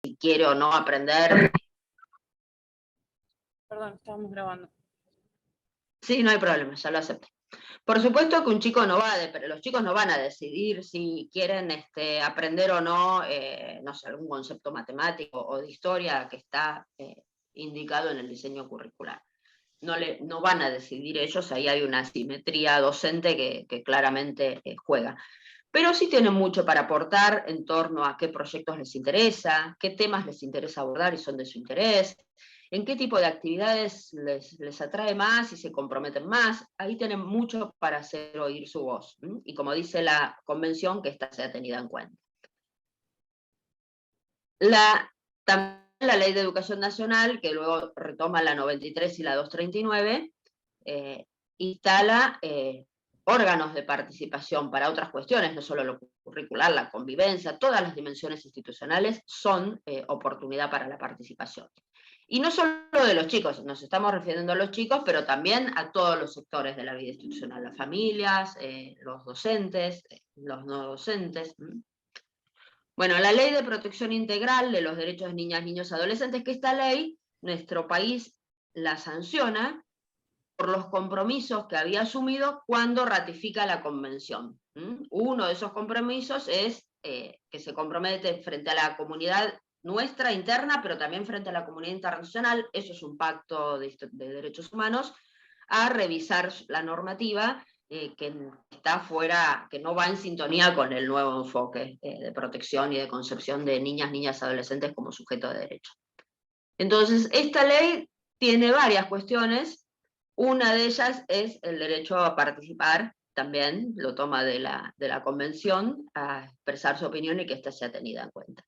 si quiere o no aprender. Perdón, estábamos grabando. Sí, no hay problema, ya lo acepto. Por supuesto que un chico no va, pero los chicos no van a decidir si quieren aprender o no, no sé, algún concepto matemático o de historia que está indicado en el diseño curricular. No van a decidir ellos, ahí hay una asimetría docente que claramente juega. Pero sí tienen mucho para aportar en torno a qué proyectos les interesa, qué temas les interesa abordar y son de su interés, en qué tipo de actividades les atrae más y se comprometen más. Ahí tienen mucho para hacer oír su voz. Y como dice la convención, que esta sea tenida en cuenta. También la Ley de Educación Nacional, que luego retoma la 93 y la 239, instala órganos de participación para otras cuestiones, no solo lo curricular, la convivencia, todas las dimensiones institucionales son oportunidad para la participación. Y no solo de los chicos, nos estamos refiriendo a los chicos, pero también a todos los sectores de la vida institucional, las familias, los docentes, los no docentes. Bueno, la Ley de Protección Integral de los Derechos de Niñas, Niños y Adolescentes, que esta ley, nuestro país la sanciona por los compromisos que había asumido cuando ratifica la convención. Uno de esos compromisos es que se compromete frente a la comunidad nuestra interna, pero también frente a la comunidad internacional, eso es un pacto de derechos humanos, a revisar la normativa que está fuera, que no va en sintonía con el nuevo enfoque de protección y de concepción de niñas, niñas, adolescentes como sujeto de derecho. Entonces, esta ley tiene varias cuestiones. Una de ellas es el derecho a participar, también lo toma de la convención, a expresar su opinión y que ésta sea tenida en cuenta.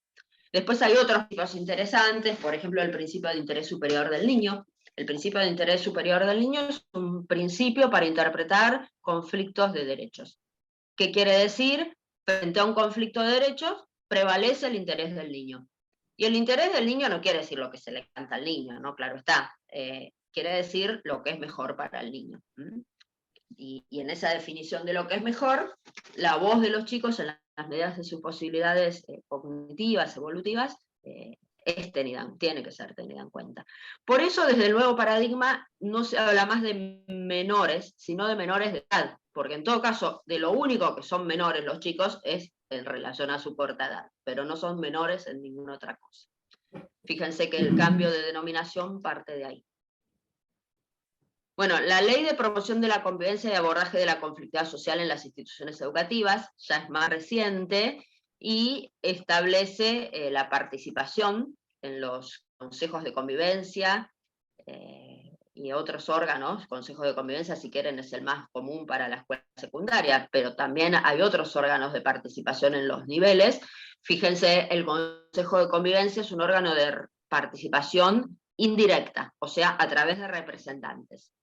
Después hay otros tipos interesantes, por ejemplo, el principio de interés superior del niño. El principio de interés superior del niño es un principio para interpretar conflictos de derechos. ¿Qué quiere decir? Frente a un conflicto de derechos, prevalece el interés del niño. Y el interés del niño no quiere decir lo que se le canta al niño, ¿no? Claro está. Quiere decir lo que es mejor para el niño. Y en esa definición de lo que es mejor, la voz de los chicos en las medidas de sus posibilidades cognitivas, evolutivas, tiene que ser tenida en cuenta. Por eso, desde el nuevo paradigma, no se habla más de menores, sino de menores de edad, porque en todo caso, de lo único que son menores los chicos es en relación a su corta edad, pero no son menores en ninguna otra cosa. Fíjense que el cambio de denominación parte de ahí. Bueno, la Ley de Promoción de la Convivencia y Abordaje de la Conflictividad Social en las Instituciones Educativas ya es más reciente y establece la participación en los consejos de convivencia y otros órganos. Consejos de convivencia, si quieren, es el más común para la escuela secundaria, pero también hay otros órganos de participación en los niveles. Fíjense, el Consejo de Convivencia es un órgano de participación indirecta, o sea, a través de representantes.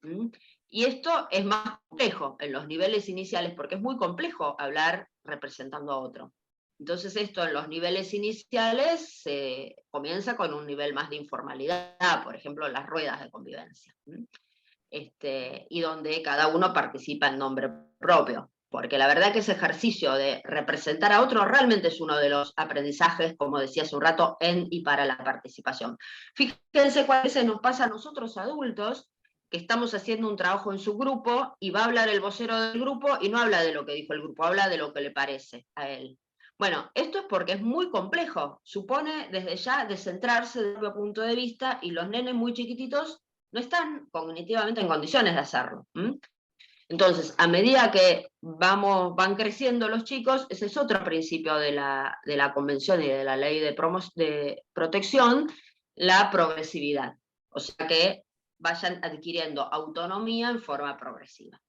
Y esto es más complejo en los niveles iniciales, porque es muy complejo hablar representando a otro. Entonces esto en los niveles iniciales comienza con un nivel más de informalidad, por ejemplo, las ruedas de convivencia, y donde cada uno participa en nombre propio. Porque la verdad que ese ejercicio de representar a otro realmente es uno de los aprendizajes, como decía hace un rato, en y para la participación. Fíjense cuál veces nos pasa a nosotros adultos, que estamos haciendo un trabajo en su grupo, y va a hablar el vocero del grupo, y no habla de lo que dijo el grupo, habla de lo que le parece a él. Bueno, esto es porque es muy complejo, supone desde ya descentrarse del propio punto de vista, y los nenes muy chiquititos no están cognitivamente en condiciones de hacerlo. Entonces, a medida que van creciendo los chicos, ese es otro principio de la Convención y de la Ley de Protección, la progresividad. O sea, que vayan adquiriendo autonomía en forma progresiva.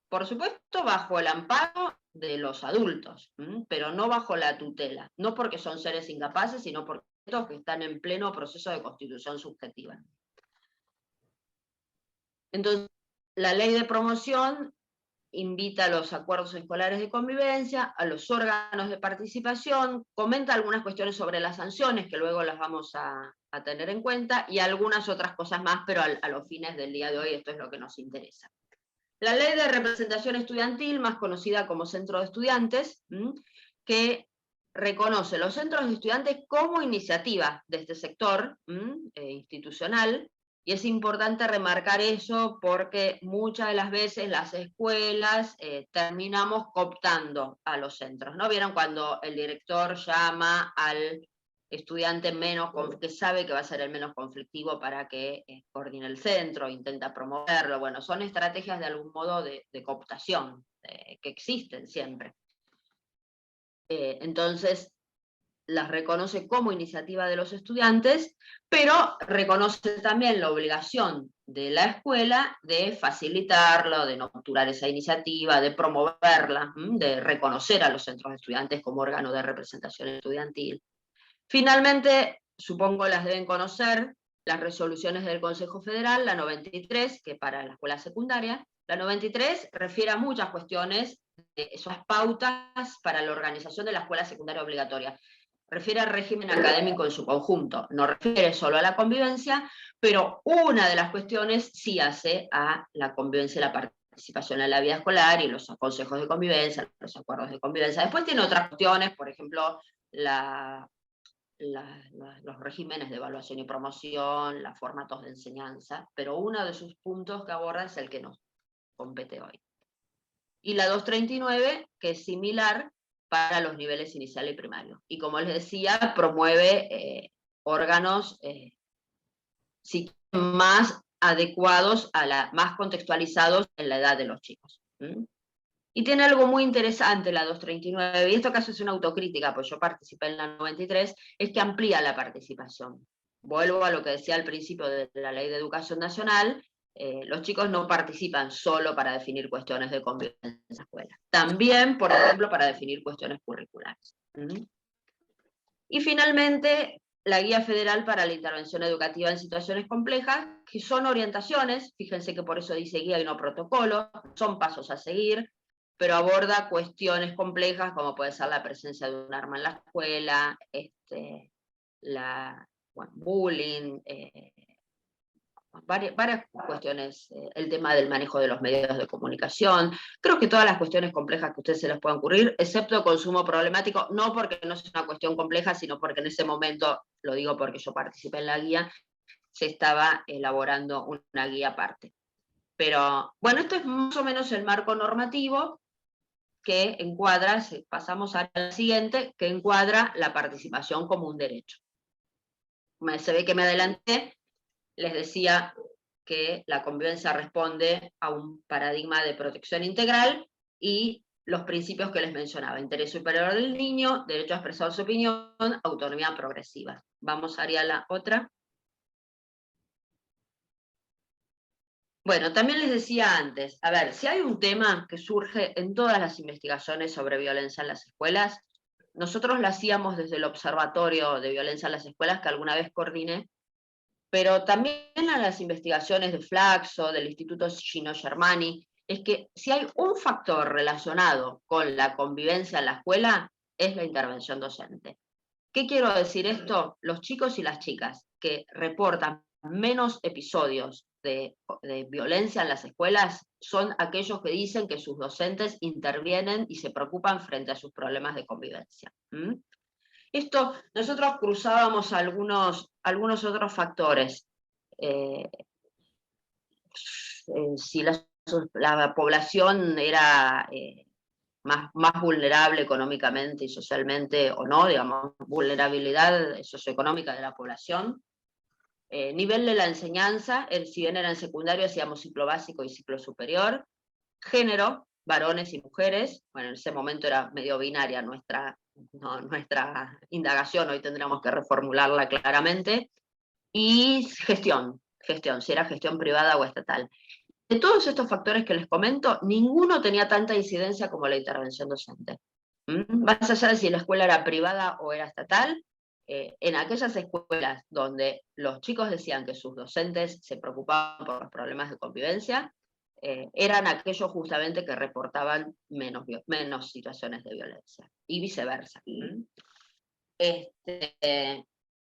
Por supuesto, bajo el amparo de los adultos, pero no bajo la tutela. No porque son seres incapaces, sino porque que están en pleno proceso de constitución subjetiva. Entonces, la ley de promoción invita a los acuerdos escolares de convivencia, a los órganos de participación, comenta algunas cuestiones sobre las sanciones, que luego las vamos a tener en cuenta, y algunas otras cosas más, pero a los fines del día de hoy esto es lo que nos interesa. La ley de representación estudiantil, más conocida como Centro de Estudiantes, que reconoce los centros de estudiantes como iniciativa de este sector institucional, y es importante remarcar eso porque muchas de las veces las escuelas terminamos cooptando a los centros, ¿no? ¿Vieron cuando el director llama al estudiante que sabe que va a ser el menos conflictivo para que coordine el centro, intenta promoverlo? Bueno, son estrategias de algún modo de cooptación que existen siempre. Entonces, las reconoce como iniciativa de los estudiantes, pero reconoce también la obligación de la escuela de facilitarlo, de nurturar esa iniciativa, de promoverla, de reconocer a los centros de estudiantes como órgano de representación estudiantil. Finalmente, supongo las deben conocer, las resoluciones del Consejo Federal, la 93, que para la escuela secundaria, la 93 refiere a muchas cuestiones, esas pautas para la organización de la escuela secundaria obligatoria. Refiere al régimen académico en su conjunto, no refiere solo a la convivencia, pero una de las cuestiones sí hace a la convivencia y la participación en la vida escolar y los consejos de convivencia, los acuerdos de convivencia. Después tiene otras cuestiones, por ejemplo, los regímenes de evaluación y promoción, los formatos de enseñanza, pero uno de sus puntos que aborda es el que nos compete hoy. Y la 239, que es similar para los niveles inicial y primario. Y como les decía, promueve órganos más adecuados, más contextualizados en la edad de los chicos. Y tiene algo muy interesante la 239, y esto caso es una autocrítica, pues yo participé en la 93, es que amplía la participación. Vuelvo a lo que decía al principio de la Ley de Educación Nacional, los chicos no participan solo para definir cuestiones de convivencia en la escuela, también, por ejemplo, para definir cuestiones curriculares. Y finalmente, la Guía Federal para la Intervención Educativa en Situaciones Complejas, que son orientaciones, fíjense que por eso dice guía y no protocolo, son pasos a seguir, pero aborda cuestiones complejas como puede ser la presencia de un arma en la escuela, bullying, varias cuestiones, el tema del manejo de los medios de comunicación, creo que todas las cuestiones complejas que a ustedes se les puedan ocurrir, excepto el consumo problemático, no porque no sea una cuestión compleja, sino porque en ese momento, lo digo porque yo participé en la guía, se estaba elaborando una guía aparte. Pero bueno, esto es más o menos el marco normativo que encuadra, pasamos al siguiente, que encuadra la participación como un derecho. Se ve que me adelanté, les decía que la convivencia responde a un paradigma de protección integral y los principios que les mencionaba: interés superior del niño, derecho a expresar su opinión, autonomía progresiva. Vamos a la otra. Bueno, también les decía antes, a ver, si hay un tema que surge en todas las investigaciones sobre violencia en las escuelas, nosotros lo hacíamos desde el Observatorio de Violencia en las Escuelas, que alguna vez coordiné, pero también a las investigaciones de Flaxo, del Instituto Gino Germani, es que si hay un factor relacionado con la convivencia en la escuela, es la intervención docente. ¿Qué quiero decir esto? Los chicos y las chicas que reportan menos episodios de violencia en las escuelas son aquellos que dicen que sus docentes intervienen y se preocupan frente a sus problemas de convivencia. Esto, nosotros cruzábamos algunos otros factores. Si la población era más vulnerable económicamente y socialmente o no, digamos, vulnerabilidad socioeconómica de la población. Nivel de la enseñanza, si bien era en secundario, hacíamos ciclo básico y ciclo superior. Género, varones y mujeres, bueno, en ese momento era medio binaria nuestra indagación, hoy tendríamos que reformularla claramente. Y gestión, si era gestión privada o estatal. De todos estos factores que les comento, ninguno tenía tanta incidencia como la intervención docente. Más allá de si la escuela era privada o era estatal, en aquellas escuelas donde los chicos decían que sus docentes se preocupaban por los problemas de convivencia, eran aquellos justamente que reportaban menos situaciones de violencia, y viceversa.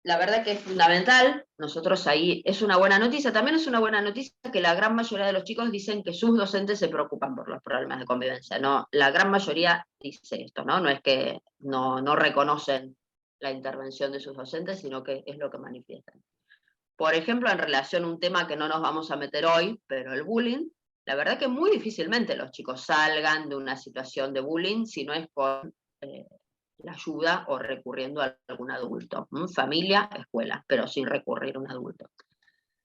la verdad que es fundamental, nosotros ahí, es una buena noticia, también es una buena noticia que la gran mayoría de los chicos dicen que sus docentes se preocupan por los problemas de convivencia, ¿no? La gran mayoría dice esto, ¿no? No es que no reconocen la intervención de sus docentes, sino que es lo que manifiestan. Por ejemplo, en relación a un tema que no nos vamos a meter hoy, pero el bullying, la verdad que muy difícilmente los chicos salgan de una situación de bullying si no es con la ayuda o recurriendo a algún adulto, familia, escuela, pero sin recurrir a un adulto.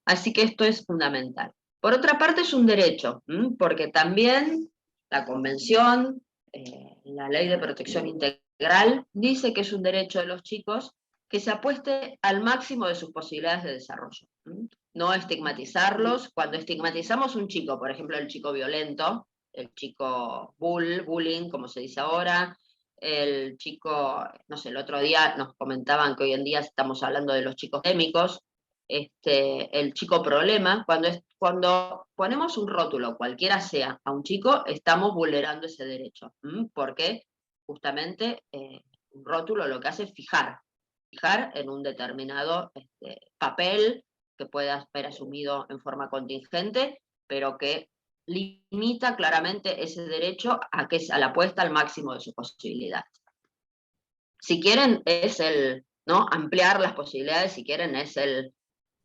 Así que esto es fundamental. Por otra parte es un derecho, porque también la Convención, la Ley de Protección Integral, dice que es un derecho de los chicos que se apueste al máximo de sus posibilidades de desarrollo. No estigmatizarlos. Cuando estigmatizamos a un chico, por ejemplo, el chico violento, el chico bullying, como se dice ahora, el chico, no sé, el otro día nos comentaban que hoy en día estamos hablando de los chicos técnicos, el chico problema, cuando ponemos un rótulo, cualquiera sea, a un chico, estamos vulnerando ese derecho, porque justamente un rótulo lo que hace es fijar en un determinado papel que pueda ser asumido en forma contingente, pero que limita claramente ese derecho a la apuesta al máximo de sus posibilidades. Si quieren es ¿no? Ampliar las posibilidades, si quieren es el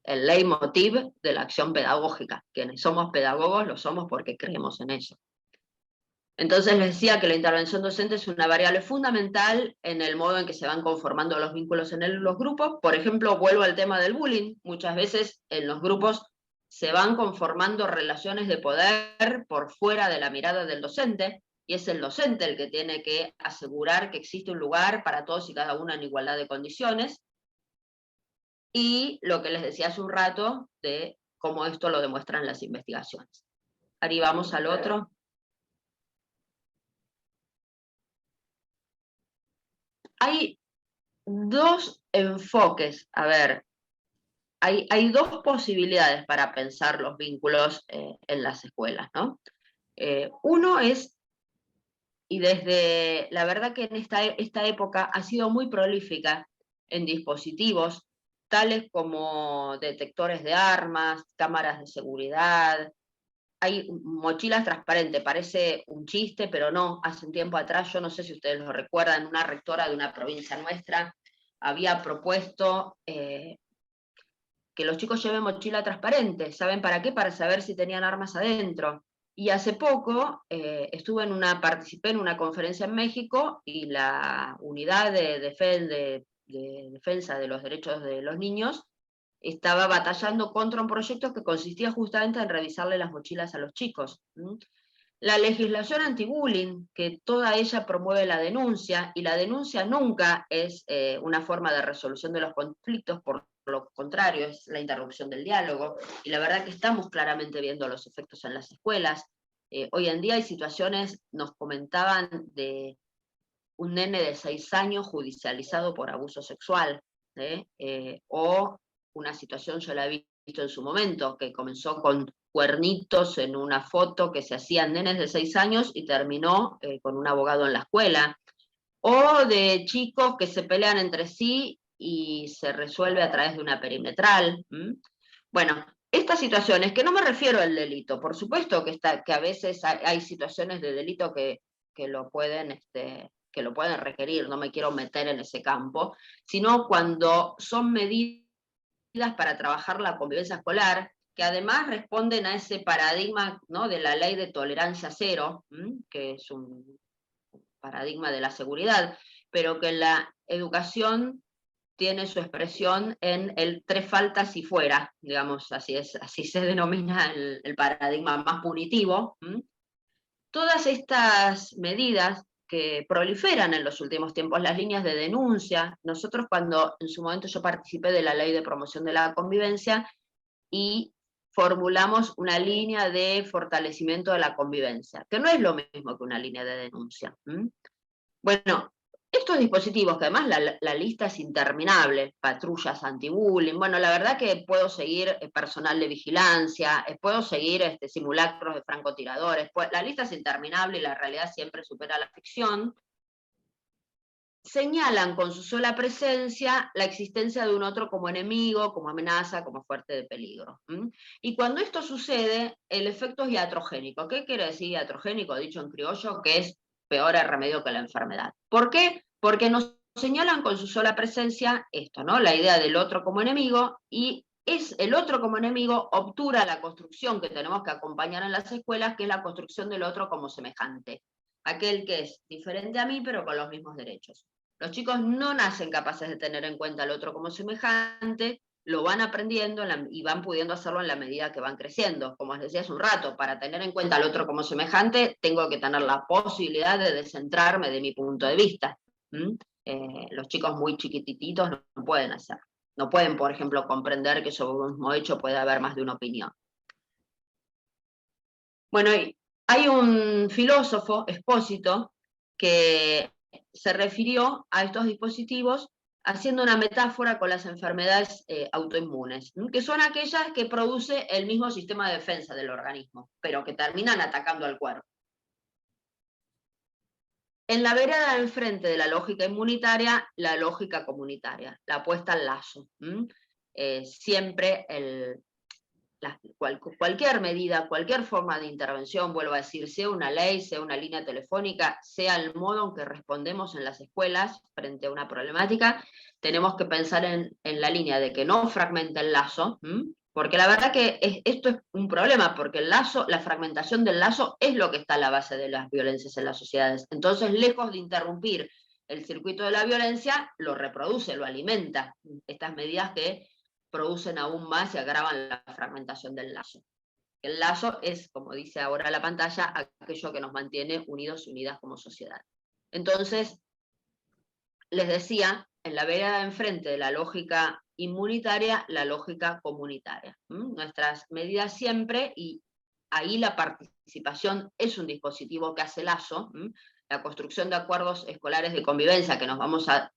leitmotiv de la acción pedagógica. Quienes somos pedagogos lo somos porque creemos en eso. Entonces les decía que la intervención docente es una variable fundamental en el modo en que se van conformando los vínculos en los grupos. Por ejemplo, vuelvo al tema del bullying. Muchas veces en los grupos se van conformando relaciones de poder por fuera de la mirada del docente, y es el docente el que tiene que asegurar que existe un lugar para todos y cada uno en igualdad de condiciones. Y lo que les decía hace un rato de cómo esto lo demuestran las investigaciones. Ahora vamos al otro. Hay dos enfoques, a ver, hay dos posibilidades para pensar los vínculos en las escuelas, ¿no? Uno es, y desde, la verdad que en esta época ha sido muy prolífica en dispositivos, tales como detectores de armas, cámaras de seguridad, hay mochilas transparentes, parece un chiste, pero no, hace un tiempo atrás, yo no sé si ustedes lo recuerdan, una rectora de una provincia nuestra había propuesto que los chicos lleven mochila transparente. ¿Saben para qué? Para saber si tenían armas adentro. Y hace poco participé en una conferencia en México y la unidad de defensa de los derechos de los niños estaba batallando contra un proyecto que consistía justamente en revisarle las mochilas a los chicos. La legislación anti-bullying, que toda ella promueve la denuncia, y la denuncia nunca es una forma de resolución de los conflictos, por lo contrario, es la interrupción del diálogo, y la verdad que estamos claramente viendo los efectos en las escuelas. Hoy en día hay situaciones, nos comentaban de un nene de 6 años judicializado por abuso sexual, o una situación, yo la he visto en su momento, que comenzó con cuernitos en una foto que se hacían nenes de 6 años y terminó con un abogado en la escuela, o de chicos que se pelean entre sí y se resuelve a través de una perimetral. Bueno, estas situaciones, que no me refiero al delito, por supuesto que a veces hay situaciones de delito que lo pueden requerir, no me quiero meter en ese campo, sino cuando son medidas para trabajar la convivencia escolar, que además responden a ese paradigma, ¿no?, de la ley de tolerancia cero, que es un paradigma de la seguridad, pero que en la educación tiene su expresión en el 3 faltas y fuera, digamos, así se denomina el paradigma más punitivo. Todas estas medidas que proliferan en los últimos tiempos, las líneas de denuncia, nosotros cuando en su momento yo participé de la Ley de Promoción de la Convivencia y formulamos una línea de fortalecimiento de la convivencia, que no es lo mismo que una línea de denuncia. Bueno, estos dispositivos, que además la lista es interminable, patrullas anti-bullying, bueno, la verdad que puedo seguir personal de vigilancia, puedo seguir simulacros de francotiradores, la lista es interminable y la realidad siempre supera la ficción. señalan con su sola presencia la existencia de un otro como enemigo, como amenaza, como fuerte de peligro. Y cuando esto sucede, el efecto es iatrogénico. ¿Qué quiere decir iatrogénico? Dicho en criollo, que es peor el remedio que la enfermedad. ¿Por qué? Porque nos señalan con su sola presencia esto, ¿no? La idea del otro como enemigo, y es el otro como enemigo obtura la construcción que tenemos que acompañar en las escuelas, que es la construcción del otro como semejante. Aquel que es diferente a mí, pero con los mismos derechos. Los chicos no nacen capaces de tener en cuenta al otro como semejante, lo van aprendiendo y van pudiendo hacerlo en la medida que van creciendo. Como les decía hace un rato, para tener en cuenta al otro como semejante, tengo que tener la posibilidad de descentrarme de mi punto de vista. Los chicos muy chiquititos no pueden hacer. No pueden, por ejemplo, comprender que sobre un mismo hecho puede haber más de una opinión. Bueno, hay un filósofo, Espósito, que se refirió a estos dispositivos haciendo una metáfora con las enfermedades autoinmunes, que son aquellas que produce el mismo sistema de defensa del organismo, pero que terminan atacando al cuerpo. En la vereda de enfrente de la lógica inmunitaria, la lógica comunitaria, la puesta al lazo. Siempre cualquier medida, cualquier forma de intervención, vuelvo a decir, sea una ley, sea una línea telefónica, sea el modo en que respondemos en las escuelas frente a una problemática, tenemos que pensar en la línea de que no fragmente el lazo, porque la verdad que esto es un problema, porque el lazo, la fragmentación del lazo es lo que está a la base de las violencias en las sociedades. Entonces, lejos de interrumpir el circuito de la violencia, lo reproduce, lo alimenta. Estas medidas que producen aún más y agravan la fragmentación del lazo. El lazo es, como dice ahora la pantalla, aquello que nos mantiene unidos y unidas como sociedad. Entonces, les decía, en la vereda de enfrente de la lógica inmunitaria, la lógica comunitaria. Nuestras medidas siempre, y ahí la participación es un dispositivo que hace lazo. La construcción de acuerdos escolares de convivencia que nos vamos a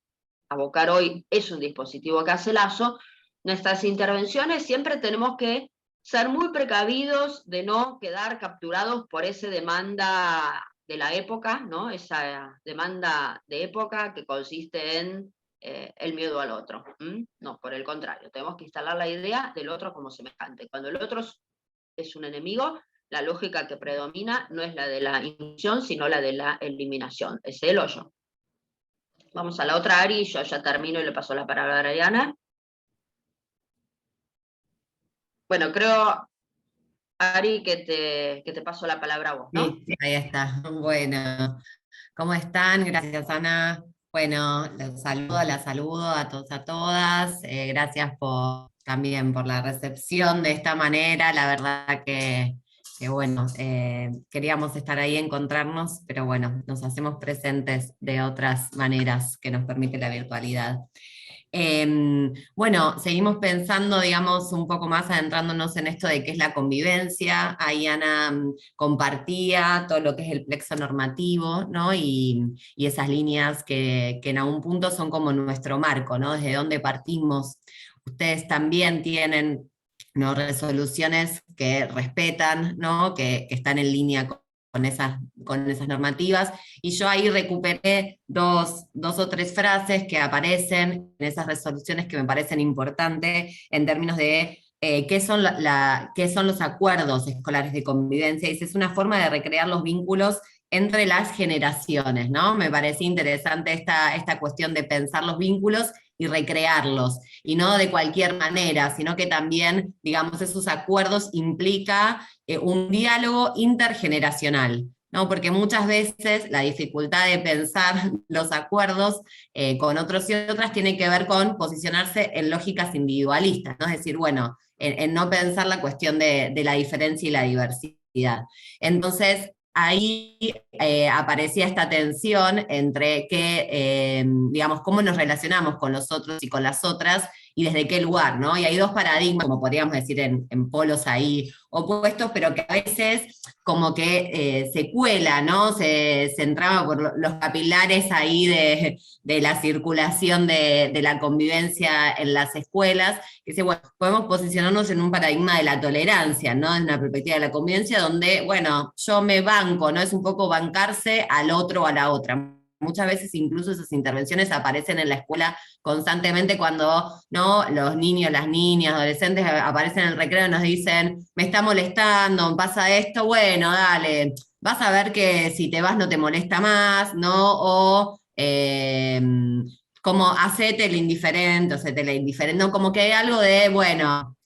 abocar hoy es un dispositivo que hace lazo. Nuestras intervenciones siempre tenemos que ser muy precavidos de no quedar capturados por esa demanda de la época, ¿no? Esa demanda de época que consiste en el miedo al otro. No, por el contrario, tenemos que instalar la idea del otro como semejante. Cuando el otro es un enemigo, la lógica que predomina no es la de la inclusión, sino la de la eliminación, es él o yo. Vamos a la otra, Ari, yo ya termino y le paso la palabra a Ariana. Bueno, creo, Ari, que te paso la palabra a vos, ¿no? Sí, ahí está. Bueno, ¿cómo están? Gracias, Ana. Bueno, la saludo a todos, a todas. Gracias también por la recepción de esta manera. La verdad que bueno, queríamos estar ahí, encontrarnos, pero bueno, nos hacemos presentes de otras maneras que nos permite la virtualidad. Bueno, seguimos pensando, digamos, un poco más adentrándonos en esto de qué es la convivencia. Ahí Ana compartía todo lo que es el plexo normativo, ¿no? Y esas líneas que en algún punto son como nuestro marco, ¿no? Desde dónde partimos. Ustedes también tienen, ¿no?, resoluciones que respetan, ¿no?, que están en línea con esas normativas, y yo ahí recuperé dos o tres frases que aparecen en esas resoluciones que me parecen importantes en términos de qué son los acuerdos escolares de convivencia, y es una forma de recrear los vínculos entre las generaciones, ¿no? Me parece interesante esta cuestión de pensar los vínculos y recrearlos, y no de cualquier manera, sino que también, digamos, esos acuerdos implica un diálogo intergeneracional, ¿no? Porque muchas veces la dificultad de pensar los acuerdos con otros y otras tiene que ver con posicionarse en lógicas individualistas, ¿no? Es decir, bueno, en no pensar la cuestión de la diferencia y la diversidad. Entonces, ahí aparecía esta tensión entre digamos, cómo nos relacionamos con los otros y con las otras, y desde qué lugar, ¿no? Y hay dos paradigmas, como podríamos decir, en polos ahí opuestos, pero que a veces como que se cuela, ¿no? Se entraba por los capilares ahí de la circulación de la convivencia en las escuelas, que dice, bueno, podemos posicionarnos en un paradigma de la tolerancia, ¿no? En una perspectiva de la convivencia donde, bueno, yo me banco, ¿no? Es un poco bancarse al otro o a la otra. muchas veces incluso esas intervenciones aparecen en la escuela constantemente cuando, ¿no?, los niños, las niñas, adolescentes aparecen en el recreo y nos dicen, me está molestando, pasa esto, bueno, dale, vas a ver que si te vas no te molesta más, ¿no? O como hacete el indiferente, o hacete la indiferente, no, como que hay algo de, bueno,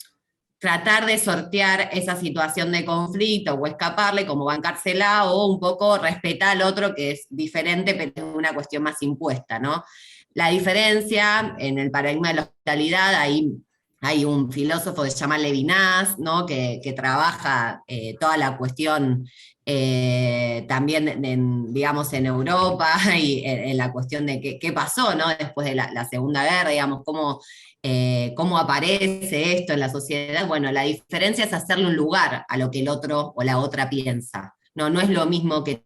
tratar de sortear esa situación de conflicto o escaparle, como bancársela, o un poco respetar al otro que es diferente, pero es una cuestión más impuesta, ¿no? La diferencia en el paradigma de la hospitalidad, hay un filósofo que se llama Levinas, ¿no?, que trabaja toda la cuestión también, digamos, en Europa y en la cuestión de qué pasó, ¿no?, después de la Segunda Guerra, digamos, cómo aparece esto en la sociedad. Bueno, la diferencia es hacerle un lugar a lo que el otro o la otra piensa. No es lo mismo que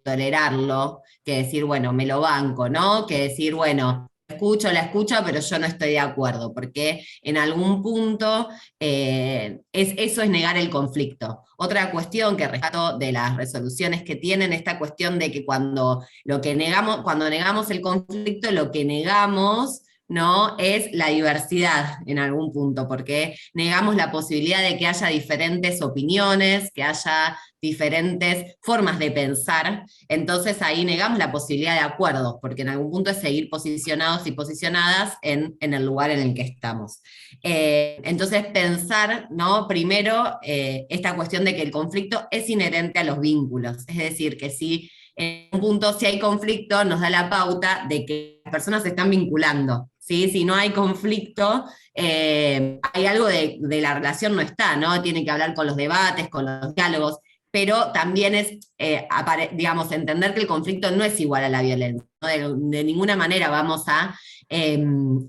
tolerarlo, que decir, bueno, me lo banco, ¿no? Que decir, bueno, la escucho, pero yo no estoy de acuerdo, porque en algún punto eso es negar el conflicto. Otra cuestión que rescato de las resoluciones que tienen, esta cuestión de que cuando negamos el conflicto, lo que negamos, ¿no?, es la diversidad en algún punto, porque negamos la posibilidad de que haya diferentes opiniones, que haya diferentes formas de pensar, entonces ahí negamos la posibilidad de acuerdos, porque en algún punto es seguir posicionados y posicionadas en el lugar en el que estamos. Entonces pensar, ¿no?, primero esta cuestión de que el conflicto es inherente a los vínculos, es decir, que si en un punto si hay conflicto nos da la pauta de que las personas se están vinculando, ¿sí? Si no hay conflicto, hay algo de la relación no está, ¿no? Tiene que hablar con los debates, con los diálogos, pero también es, digamos, entender que el conflicto no es igual a la violencia, ¿no? De ninguna manera vamos a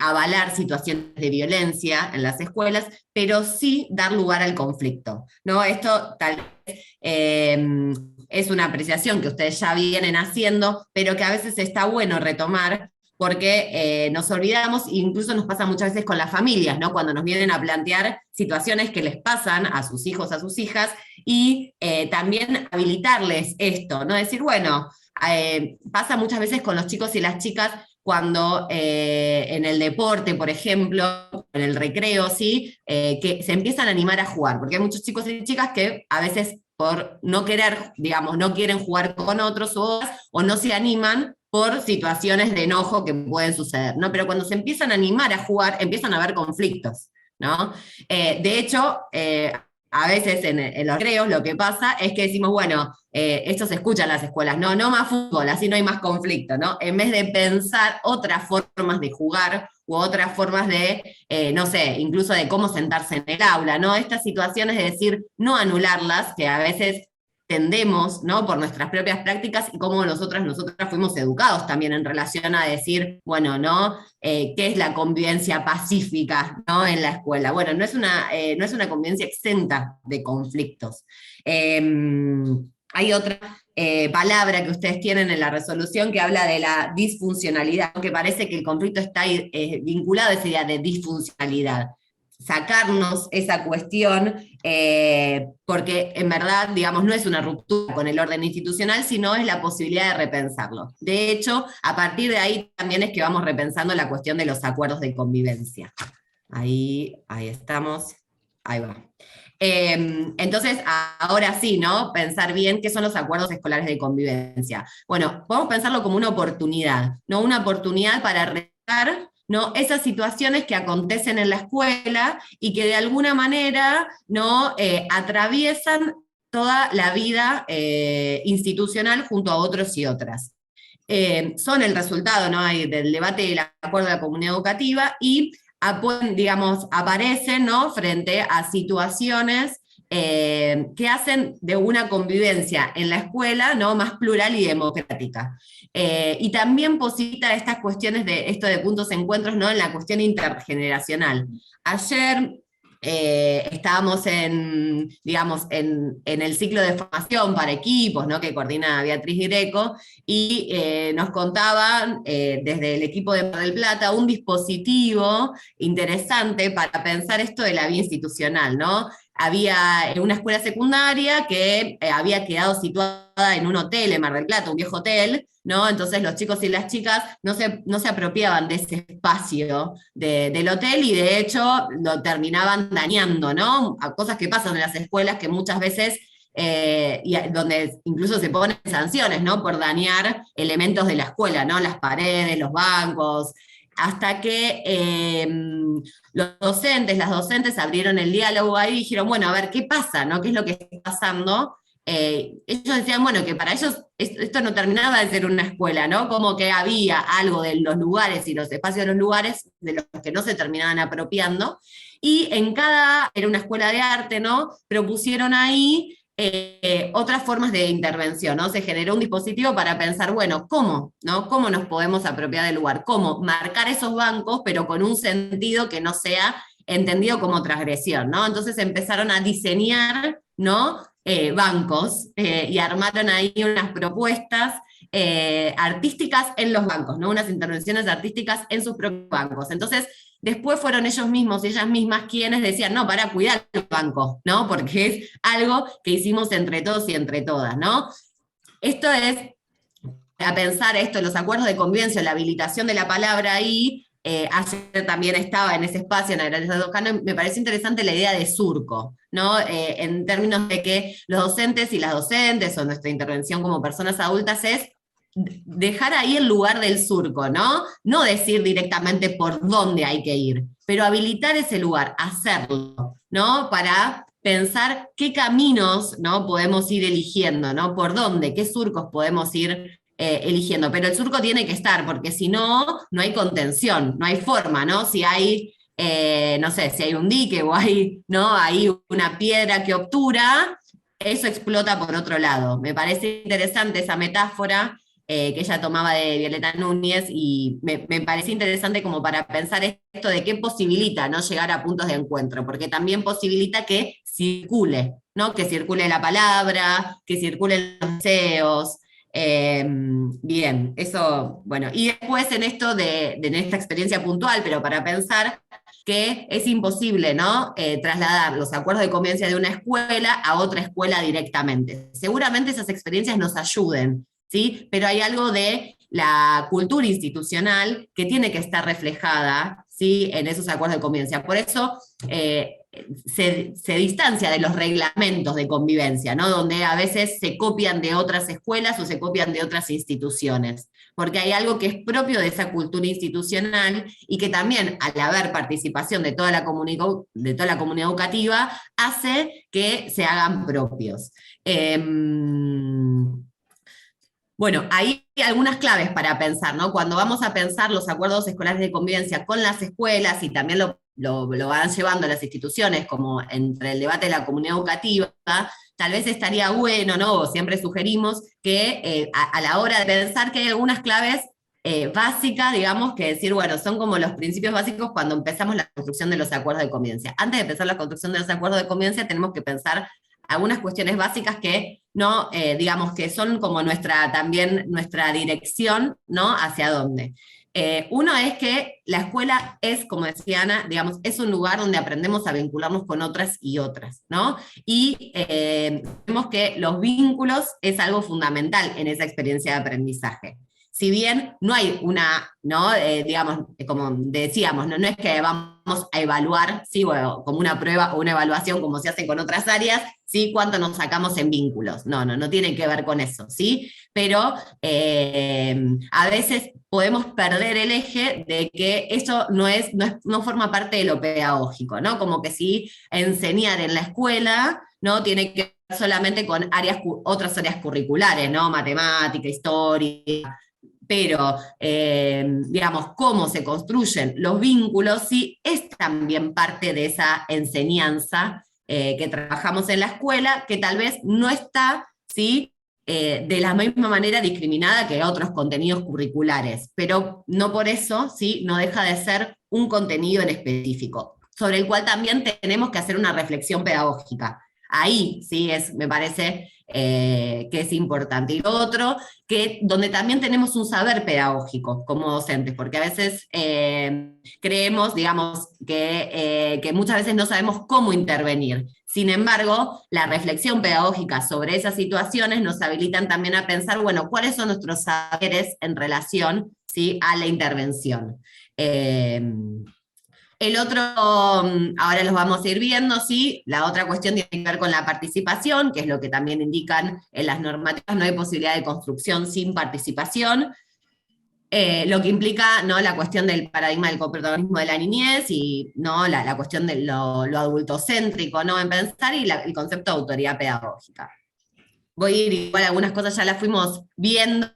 avalar situaciones de violencia en las escuelas, pero sí dar lugar al conflicto, ¿no? Esto tal vez es una apreciación que ustedes ya vienen haciendo, pero que a veces está bueno retomar, porque nos olvidamos, e incluso nos pasa muchas veces con las familias, ¿no?, cuando nos vienen a plantear situaciones que les pasan a sus hijos, a sus hijas, y también habilitarles esto, ¿no? Decir, bueno, pasa muchas veces con los chicos y las chicas cuando en el deporte, por ejemplo, en el recreo, ¿sí?, que se empiezan a animar a jugar, porque hay muchos chicos y chicas que a veces por no querer, digamos, no quieren jugar con otros o no se animan por situaciones de enojo que pueden suceder, ¿no? Pero cuando se empiezan a animar a jugar, empiezan a haber conflictos, ¿no? De hecho, a veces en los recreos lo que pasa es que decimos, bueno, esto se escucha en las escuelas, no más fútbol, así no hay más conflicto, ¿no? En vez de pensar otras formas de jugar u otras formas de, no sé, incluso de cómo sentarse en el aula, ¿no? Estas situaciones de decir, no anularlas, que a veces tendemos, ¿no?, por nuestras propias prácticas y cómo nosotras fuimos educados también en relación a decir, bueno, ¿no?, qué es la convivencia pacífica, ¿no?, en la escuela. Bueno, no es una convivencia exenta de conflictos. Hay otra palabra que ustedes tienen en la resolución que habla de la disfuncionalidad, que parece que el conflicto está vinculado a esa idea de disfuncionalidad. Sacarnos esa cuestión, porque en verdad, digamos, no es una ruptura con el orden institucional, sino es la posibilidad de repensarlo. De hecho, a partir de ahí también es que vamos repensando la cuestión de los acuerdos de convivencia. Ahí estamos, ahí va. Entonces, ahora sí, ¿no?, pensar bien qué son los acuerdos escolares de convivencia. Bueno, podemos pensarlo como una oportunidad, ¿no? Una oportunidad para retar, ¿no?, esas situaciones que acontecen en la escuela y que de alguna manera, ¿no?, atraviesan toda la vida institucional junto a otros y otras. Son el resultado, ¿no?, del debate del acuerdo de la comunidad educativa y digamos, aparecen, ¿no?, frente a situaciones que hacen de una convivencia en la escuela, ¿no?, más plural y democrática. Y también posibilita estas cuestiones de esto de puntos de encuentros, ¿no?, en la cuestión intergeneracional. Ayer estábamos digamos, en el ciclo de formación para equipos, ¿no?, que coordina Beatriz Greco, y nos contaban desde el equipo de Mar del Plata un dispositivo interesante para pensar esto de la vía institucional, ¿no? había una escuela secundaria que había quedado situada en un hotel en Mar del Plata, un viejo hotel, ¿no? Entonces los chicos y las chicas no se apropiaban de ese espacio del hotel y de hecho lo terminaban dañando, ¿no? A cosas que pasan en las escuelas que muchas veces donde incluso se ponen sanciones, ¿no? Por dañar elementos de la escuela, ¿no? Las paredes, los bancos, hasta que los docentes, las docentes abrieron el diálogo ahí y dijeron, bueno, a ver, ¿qué pasa? ¿No? ¿Qué es lo que está pasando? Ellos decían, bueno, que para ellos esto no terminaba de ser una escuela, ¿no? Como que había algo de los lugares y los espacios de los lugares de los que no se terminaban apropiando, y era una escuela de arte, ¿no? Propusieron ahí otras formas de intervención, ¿no? Se generó un dispositivo para pensar, bueno, ¿cómo? ¿No? ¿Cómo nos podemos apropiar del lugar? ¿Cómo marcar esos bancos, pero con un sentido que no sea entendido como transgresión, ¿no? Entonces empezaron a diseñar, ¿no? Bancos y armaron ahí unas propuestas artísticas en los bancos, ¿no? Unas intervenciones artísticas en sus propios bancos. Entonces, después fueron ellos mismos y ellas mismas quienes decían, no, para cuidar el banco, ¿no? Porque es algo que hicimos entre todos y entre todas, ¿no? Esto es, a pensar esto, los acuerdos de convivencia, la habilitación de la palabra ahí, ayer también estaba en ese espacio, en Agraria Toscana, me parece interesante la idea de surco, ¿no? En términos de que los docentes y las docentes, o nuestra intervención como personas adultas es dejar ahí el lugar del surco, ¿no? No decir directamente por dónde hay que ir, pero habilitar ese lugar, hacerlo, ¿no? Para pensar qué caminos, ¿no? Podemos ir eligiendo, ¿no? Por dónde, qué surcos podemos ir eligiendo. Pero el surco tiene que estar, porque si no, no hay contención, no hay forma, ¿no? Si hay, no sé, si hay un dique o hay, ¿no? Hay una piedra que obtura, eso explota por otro lado. Me parece interesante esa metáfora que ella tomaba de Violeta Núñez, y me parece interesante como para pensar esto de qué posibilita, ¿no? Llegar a puntos de encuentro, porque también posibilita que circule, ¿no? Que circule la palabra, que circulen los deseos. Bien, eso, bueno, y después en esto en esta experiencia puntual, pero para pensar que es imposible, ¿no? Trasladar los acuerdos de convivencia de una escuela a otra escuela directamente. Seguramente esas experiencias nos ayuden, ¿sí? Pero hay algo de la cultura institucional que tiene que estar reflejada, ¿sí? En esos acuerdos de convivencia. Por eso se distancia de los reglamentos de convivencia, ¿no? Donde a veces se copian de otras escuelas o se copian de otras instituciones, porque hay algo que es propio de esa cultura institucional y que también, al haber participación de toda la comunidad educativa, hace que se hagan propios. Bueno, hay algunas claves para pensar, ¿no? Cuando vamos a pensar los acuerdos escolares de convivencia con las escuelas, y también lo van llevando las instituciones, como entre el debate de la comunidad educativa, tal vez estaría bueno, ¿no? O siempre sugerimos que a la hora de pensar que hay algunas claves básicas, digamos, que decir, bueno, son como los principios básicos cuando empezamos la construcción de los acuerdos de convivencia. Antes de empezar la construcción de los acuerdos de convivencia, tenemos que pensar algunas cuestiones básicas que, ¿no? Digamos que son como también nuestra dirección, ¿no? Hacia dónde. Uno es que la escuela es, como decía Ana, digamos, es un lugar donde aprendemos a vincularnos con otras y otras, ¿no? Y vemos que los vínculos es algo fundamental en esa experiencia de aprendizaje. Si bien no hay una, ¿no? Digamos, como decíamos, no es que vamos a evaluar, ¿sí? Bueno, como una prueba o una evaluación como se hace con otras áreas, ¿sí? Cuánto nos sacamos en vínculos. No tiene que ver con eso, ¿sí? Pero a veces podemos perder el eje de que eso no forma parte de lo pedagógico, ¿no? Como que si enseñar en la escuela, ¿no? Tiene que ver solamente con otras áreas curriculares, ¿no? Matemática, historia, pero, digamos, cómo se construyen los vínculos, sí, es también parte de esa enseñanza que trabajamos en la escuela, que tal vez no está, ¿sí? De la misma manera discriminada que otros contenidos curriculares, pero no por eso, ¿sí? No deja de ser un contenido en específico, sobre el cual también tenemos que hacer una reflexión pedagógica. Ahí, sí, me parece que es importante. Y lo otro, que donde también tenemos un saber pedagógico como docentes, porque a veces creemos, digamos, que muchas veces no sabemos cómo intervenir. Sin embargo, la reflexión pedagógica sobre esas situaciones nos habilitan también a pensar, bueno, ¿cuáles son nuestros saberes en relación, ¿sí?, a la intervención? El otro, ahora los vamos a ir viendo, ¿sí? La otra cuestión tiene que ver con la participación, que es lo que también indican en las normativas, no hay posibilidad de construcción sin participación. Lo que implica, ¿no?, la cuestión del paradigma del coprotagonismo de la niñez y, ¿no?, la cuestión de lo adultocéntrico, ¿no?, en pensar, y el concepto de autoridad pedagógica. Voy a ir igual, algunas cosas ya las fuimos viendo,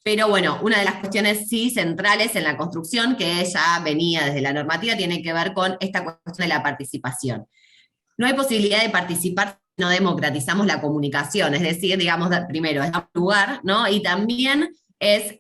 pero bueno, una de las cuestiones sí centrales en la construcción, que ya venía desde la normativa, tiene que ver con esta cuestión de la participación. No hay posibilidad de participar si no democratizamos la comunicación, es decir, digamos, primero, es un lugar, ¿no? Y también es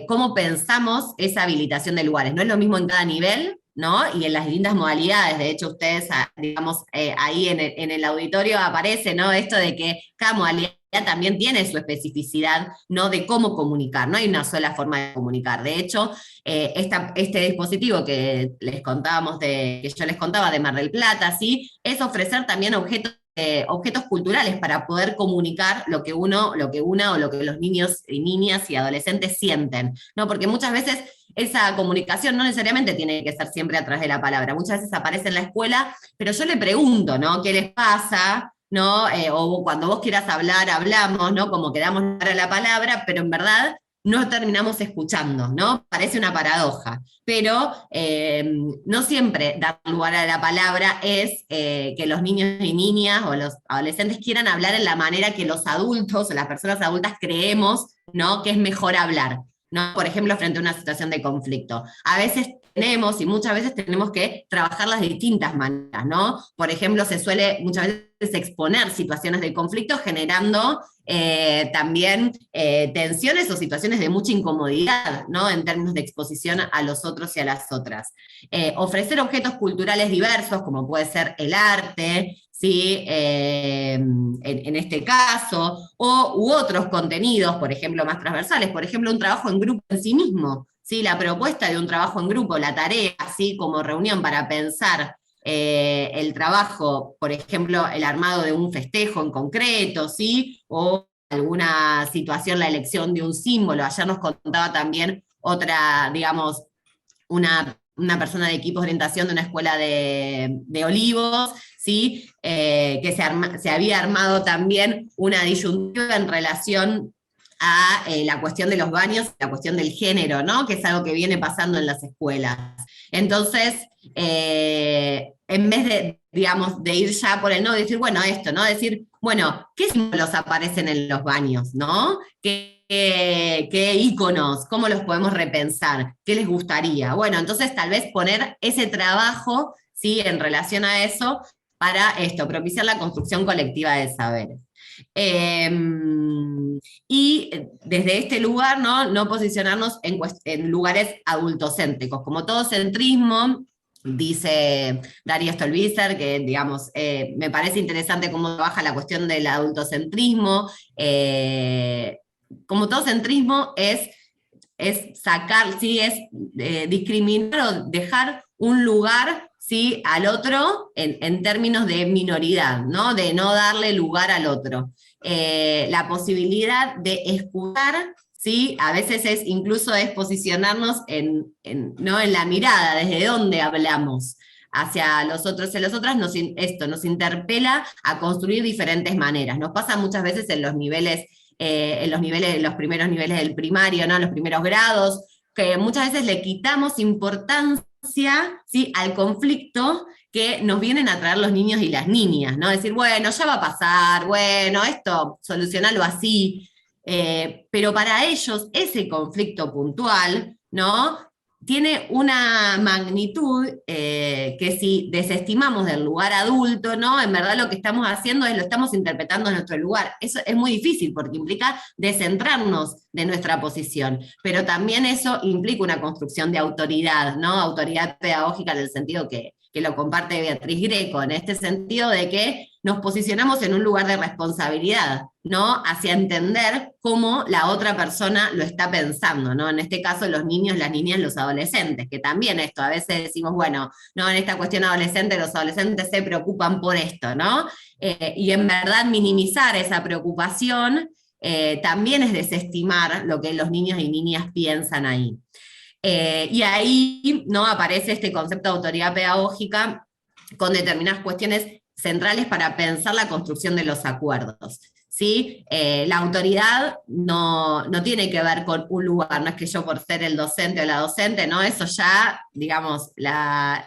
cómo pensamos esa habilitación de lugares. No es lo mismo en cada nivel, ¿no? Y en las distintas modalidades. De hecho, ustedes, digamos, ahí en el auditorio aparece, ¿no?, esto de que cada modalidad también tiene su especificidad, ¿no?, de cómo comunicar. No hay una sola forma de comunicar. De hecho, este dispositivo que les contábamos, que yo les contaba de Mar del Plata, ¿sí?, es ofrecer también objetos culturales para poder comunicar lo que una o lo que los niños y niñas y adolescentes sienten, ¿no? Porque muchas veces esa comunicación no necesariamente tiene que ser siempre a través de la palabra. Muchas veces aparece en la escuela, pero yo le pregunto, ¿no?, ¿qué les pasa?, ¿no? O cuando vos quieras hablar, hablamos, ¿no?, como que damos lugar a la palabra, pero en verdad no terminamos escuchando, ¿no? Parece una paradoja, pero no siempre dar lugar a la palabra es que los niños y niñas o los adolescentes quieran hablar en la manera que los adultos o las personas adultas creemos, ¿no?, que es mejor hablar, ¿no? Por ejemplo, frente a una situación de conflicto. A veces tenemos, y muchas veces tenemos que trabajarlas de distintas maneras, ¿no? Por ejemplo, se suele muchas veces exponer situaciones de conflicto generando también tensiones o situaciones de mucha incomodidad, ¿no?, en términos de exposición a los otros y a las otras. Ofrecer objetos culturales diversos, como puede ser el arte, ¿sí?, en este caso, u otros contenidos, por ejemplo, más transversales, por ejemplo, un trabajo en grupo en sí mismo, ¿sí?, la propuesta de un trabajo en grupo, la tarea, así como reunión para pensar el trabajo, por ejemplo, el armado de un festejo en concreto, ¿sí?, o alguna situación, la elección de un símbolo. Ayer nos contaba también otra, digamos, una persona de equipos de orientación de una escuela de Olivos, ¿sí?, que se había armado también una disyuntiva en relación a la cuestión de los baños, la cuestión del género, ¿no?, que es algo que viene pasando en las escuelas. Entonces, en vez de, digamos, de ir ya por el no, decir, bueno, esto, ¿no?, decir, bueno, ¿qué símbolos aparecen en los baños, ¿no? ¿Qué íconos? ¿Cómo los podemos repensar? ¿Qué les gustaría? Bueno, entonces tal vez poner ese trabajo, ¿sí?, en relación a eso, para esto, propiciar la construcción colectiva de saberes. Y desde este lugar, no posicionarnos en lugares adultocéntricos, como todo centrismo. Dice Daria Stolbizer, que, digamos, me parece interesante cómo trabaja la cuestión del adultocentrismo. Como todo centrismo es sacar, ¿sí?, es discriminar o dejar un lugar, ¿sí?, al otro en términos de minoridad, ¿no?, de no darle lugar al otro. La posibilidad de escuchar, ¿sí?, a veces incluso es posicionarnos ¿no?, en la mirada, desde dónde hablamos hacia los otros y las otras, esto nos interpela a construir diferentes maneras. Nos pasa muchas veces en los primeros niveles del primario, ¿no?, en los primeros grados, que muchas veces le quitamos importancia, ¿sí?, al conflicto que nos vienen a traer los niños y las niñas, ¿no? Decir, bueno, ya va a pasar, bueno, esto, solucionarlo así, pero para ellos ese conflicto puntual, ¿no?, tiene una magnitud que si desestimamos del lugar adulto, ¿no?, en verdad lo que estamos haciendo es lo estamos interpretando en nuestro lugar. Eso es muy difícil porque implica descentrarnos de nuestra posición, pero también eso implica una construcción de autoridad, ¿no?, autoridad pedagógica en el sentido que lo comparte Beatriz Greco, en este sentido de que nos posicionamos en un lugar de responsabilidad, ¿no? Hacia entender cómo la otra persona lo está pensando, ¿no? En este caso, los niños, las niñas, los adolescentes, que también esto, a veces decimos, bueno, no, en esta cuestión adolescente, los adolescentes se preocupan por esto, ¿no? Y en verdad minimizar esa preocupación también es desestimar lo que los niños y niñas piensan ahí. Y ahí, ¿no?, aparece este concepto de autoridad pedagógica con determinadas cuestiones centrales para pensar la construcción de los acuerdos. ¿Sí? La autoridad no tiene que ver con un lugar, no es que yo por ser el docente o la docente, ¿no? Eso ya, digamos, las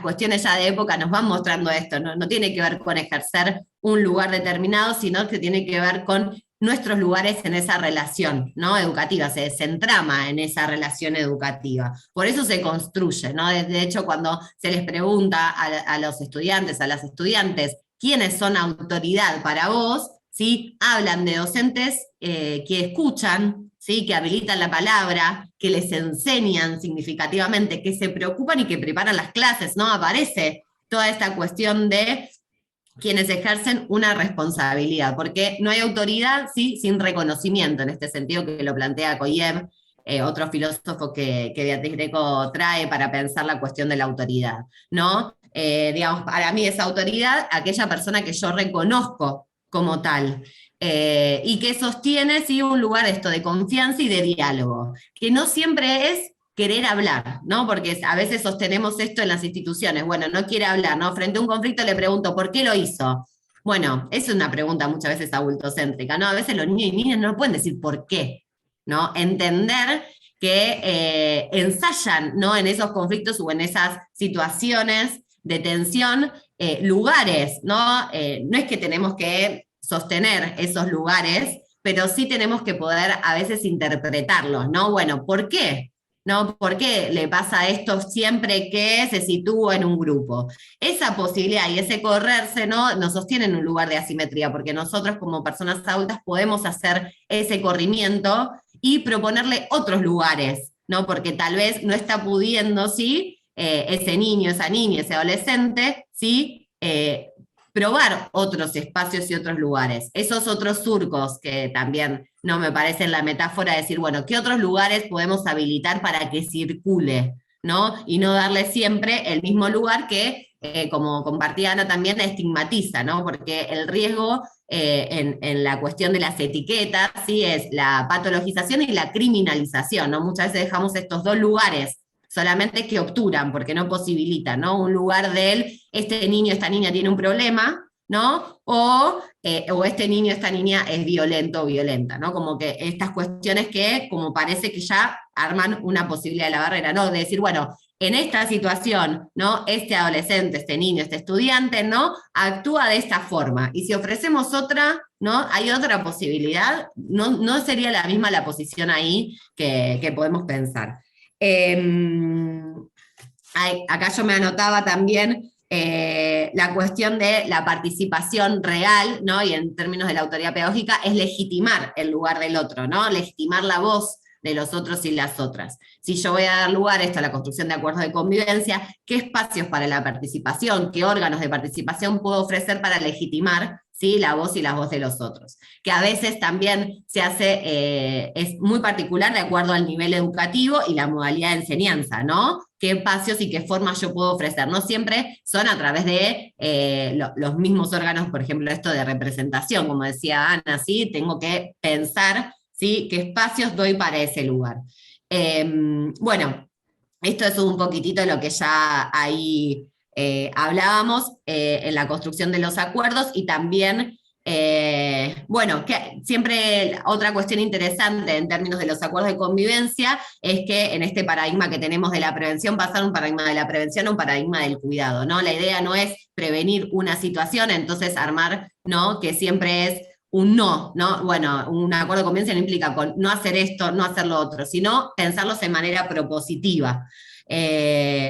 cuestiones ya de época nos van mostrando esto, no tiene que ver con ejercer un lugar determinado, sino que tiene que ver con nuestros lugares en esa relación, ¿no?, educativa, se desentrama en esa relación educativa. Por eso se construye, ¿no? De hecho, cuando se les pregunta a los estudiantes, a las estudiantes, ¿quiénes son autoridad para vos?, ¿sí?, hablan de docentes que escuchan, ¿sí?, que habilitan la palabra, que les enseñan significativamente, que se preocupan y que preparan las clases, ¿no? Aparece toda esta cuestión de quienes ejercen una responsabilidad, porque no hay autoridad, ¿sí?, sin reconocimiento, en este sentido que lo plantea Koyev, otro filósofo que Beatriz Greco trae para pensar la cuestión de la autoridad, ¿no? Digamos, para mí es autoridad aquella persona que yo reconozco como tal, y que sostiene, sí, un lugar esto de confianza y de diálogo, que no siempre es querer hablar, ¿no? Porque a veces sostenemos esto en las instituciones, bueno, no quiere hablar, ¿no? Frente a un conflicto le pregunto, ¿por qué lo hizo? Bueno, es una pregunta muchas veces adultocéntrica, ¿no? A veces los niños y niñas no pueden decir por qué, ¿no? Entender que ensayan, ¿no?, en esos conflictos o en esas situaciones de tensión, lugares, ¿no? No es que tenemos que sostener esos lugares, pero sí tenemos que poder a veces interpretarlos, ¿no? Bueno, ¿por qué? ¿No? ¿Por qué le pasa esto siempre que se sitúa en un grupo? Esa posibilidad y ese correrse, ¿no?, nos sostiene en un lugar de asimetría, porque nosotros como personas adultas podemos hacer ese corrimiento y proponerle otros lugares, ¿no? Porque tal vez no está pudiendo, ¿sí?, ese niño, esa niña, ese adolescente, ¿sí?, probar otros espacios y otros lugares. Esos otros surcos que también, no me parece en la metáfora decir, bueno, ¿qué otros lugares podemos habilitar para que circule, ¿no? Y no darle siempre el mismo lugar que, como compartía Ana también, estigmatiza, ¿no? Porque el riesgo en la cuestión de las etiquetas, ¿sí?, es la patologización y la criminalización, ¿no? Muchas veces dejamos estos dos lugares solamente que obturan, porque no posibilitan, ¿no? Un lugar de este niño, esta niña tiene un problema, ¿no? O este niño, esta niña es violento o violenta, ¿no? Como que estas cuestiones que como parece que ya arman una posibilidad de la barrera, ¿no? De decir, bueno, en esta situación, ¿no?, este adolescente, este niño, este estudiante, ¿no?, actúa de esta forma, y si ofrecemos otra, ¿no?, hay otra posibilidad, no sería la misma la posición ahí que podemos pensar. Acá yo me anotaba también la cuestión de la participación real, ¿no?, y en términos de la autoridad pedagógica, es legitimar el lugar del otro, ¿no?, legitimar la voz de los otros y las otras. Si yo voy a dar lugar a esto, a la construcción de acuerdos de convivencia, ¿qué espacios para la participación, qué órganos de participación puedo ofrecer para legitimar, ¿sí?, la voz y las voces de los otros? Que a veces también se hace, es muy particular de acuerdo al nivel educativo y la modalidad de enseñanza, ¿no? Qué espacios y qué formas yo puedo ofrecer. No siempre son a través de los mismos órganos, por ejemplo, esto de representación, como decía Ana, ¿sí? Tengo que pensar, ¿sí?, qué espacios doy para ese lugar. Bueno, esto es un poquitito de lo que ya ahí hablábamos en la construcción de los acuerdos, y también, bueno, que siempre otra cuestión interesante en términos de los acuerdos de convivencia es que en este paradigma que tenemos de la prevención, pasar un paradigma de la prevención a un paradigma del cuidado, ¿no? La idea no es prevenir una situación, entonces armar, ¿no?, que siempre es un no, ¿no? Bueno, un acuerdo de convivencia no implica con no hacer esto, no hacer lo otro, sino pensarlos de manera propositiva.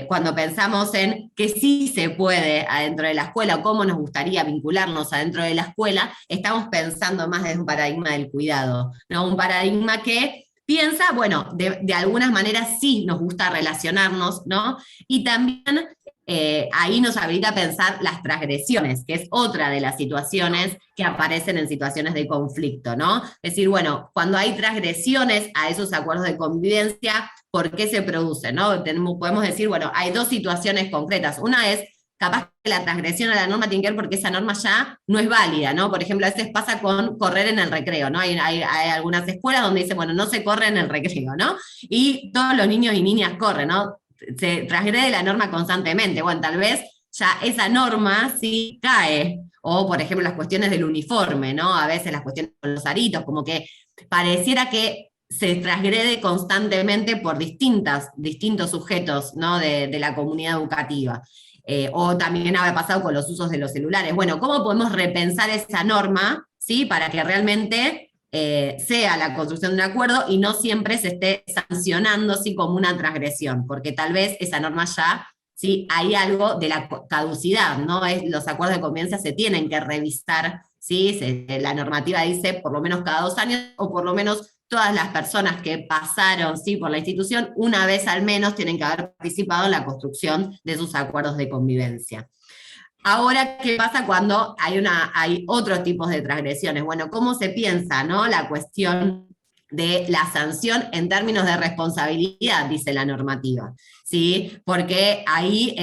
Cuando pensamos en que sí se puede adentro de la escuela, o cómo nos gustaría vincularnos adentro de la escuela, estamos pensando más desde un paradigma del cuidado, ¿no? Un paradigma que piensa, bueno, de algunas maneras sí nos gusta relacionarnos, ¿no? Y también ahí nos habilita a pensar las transgresiones, que es otra de las situaciones que aparecen en situaciones de conflicto, ¿no? Es decir, bueno, cuando hay transgresiones a esos acuerdos de convivencia, ¿por qué se producen, no? Podemos decir, bueno, hay dos situaciones concretas. Una es capaz que la transgresión a la norma tiene que ver porque esa norma ya no es válida, ¿no? Por ejemplo, a veces pasa con correr en el recreo, ¿no? Hay algunas escuelas donde dicen, bueno, no se corre en el recreo, ¿no? Y todos los niños y niñas corren, ¿no? Se transgrede la norma constantemente. Bueno, tal vez ya esa norma sí cae. O, por ejemplo, las cuestiones del uniforme, ¿no? A veces las cuestiones con los aritos, como que pareciera que se transgrede constantemente por distintos sujetos, ¿no? de la comunidad educativa. O también ha pasado con los usos de los celulares. Bueno, ¿cómo podemos repensar esa norma, ¿sí? Para que realmente sea la construcción de un acuerdo y no siempre se esté sancionando ¿sí? como una transgresión? Porque tal vez esa norma ya, ¿sí? hay algo de la caducidad, ¿no? Los acuerdos de convivencia se tienen que revisar, ¿sí? La normativa dice por lo menos cada 2 años, o por lo menos todas las personas que pasaron ¿sí? por la institución, una vez al menos tienen que haber participado en la construcción de sus acuerdos de convivencia. Ahora, ¿qué pasa cuando hay otros tipos de transgresiones? Bueno, ¿cómo se piensa, ¿no? La cuestión de la sanción en términos de responsabilidad, dice la normativa, ¿sí? Porque ahí,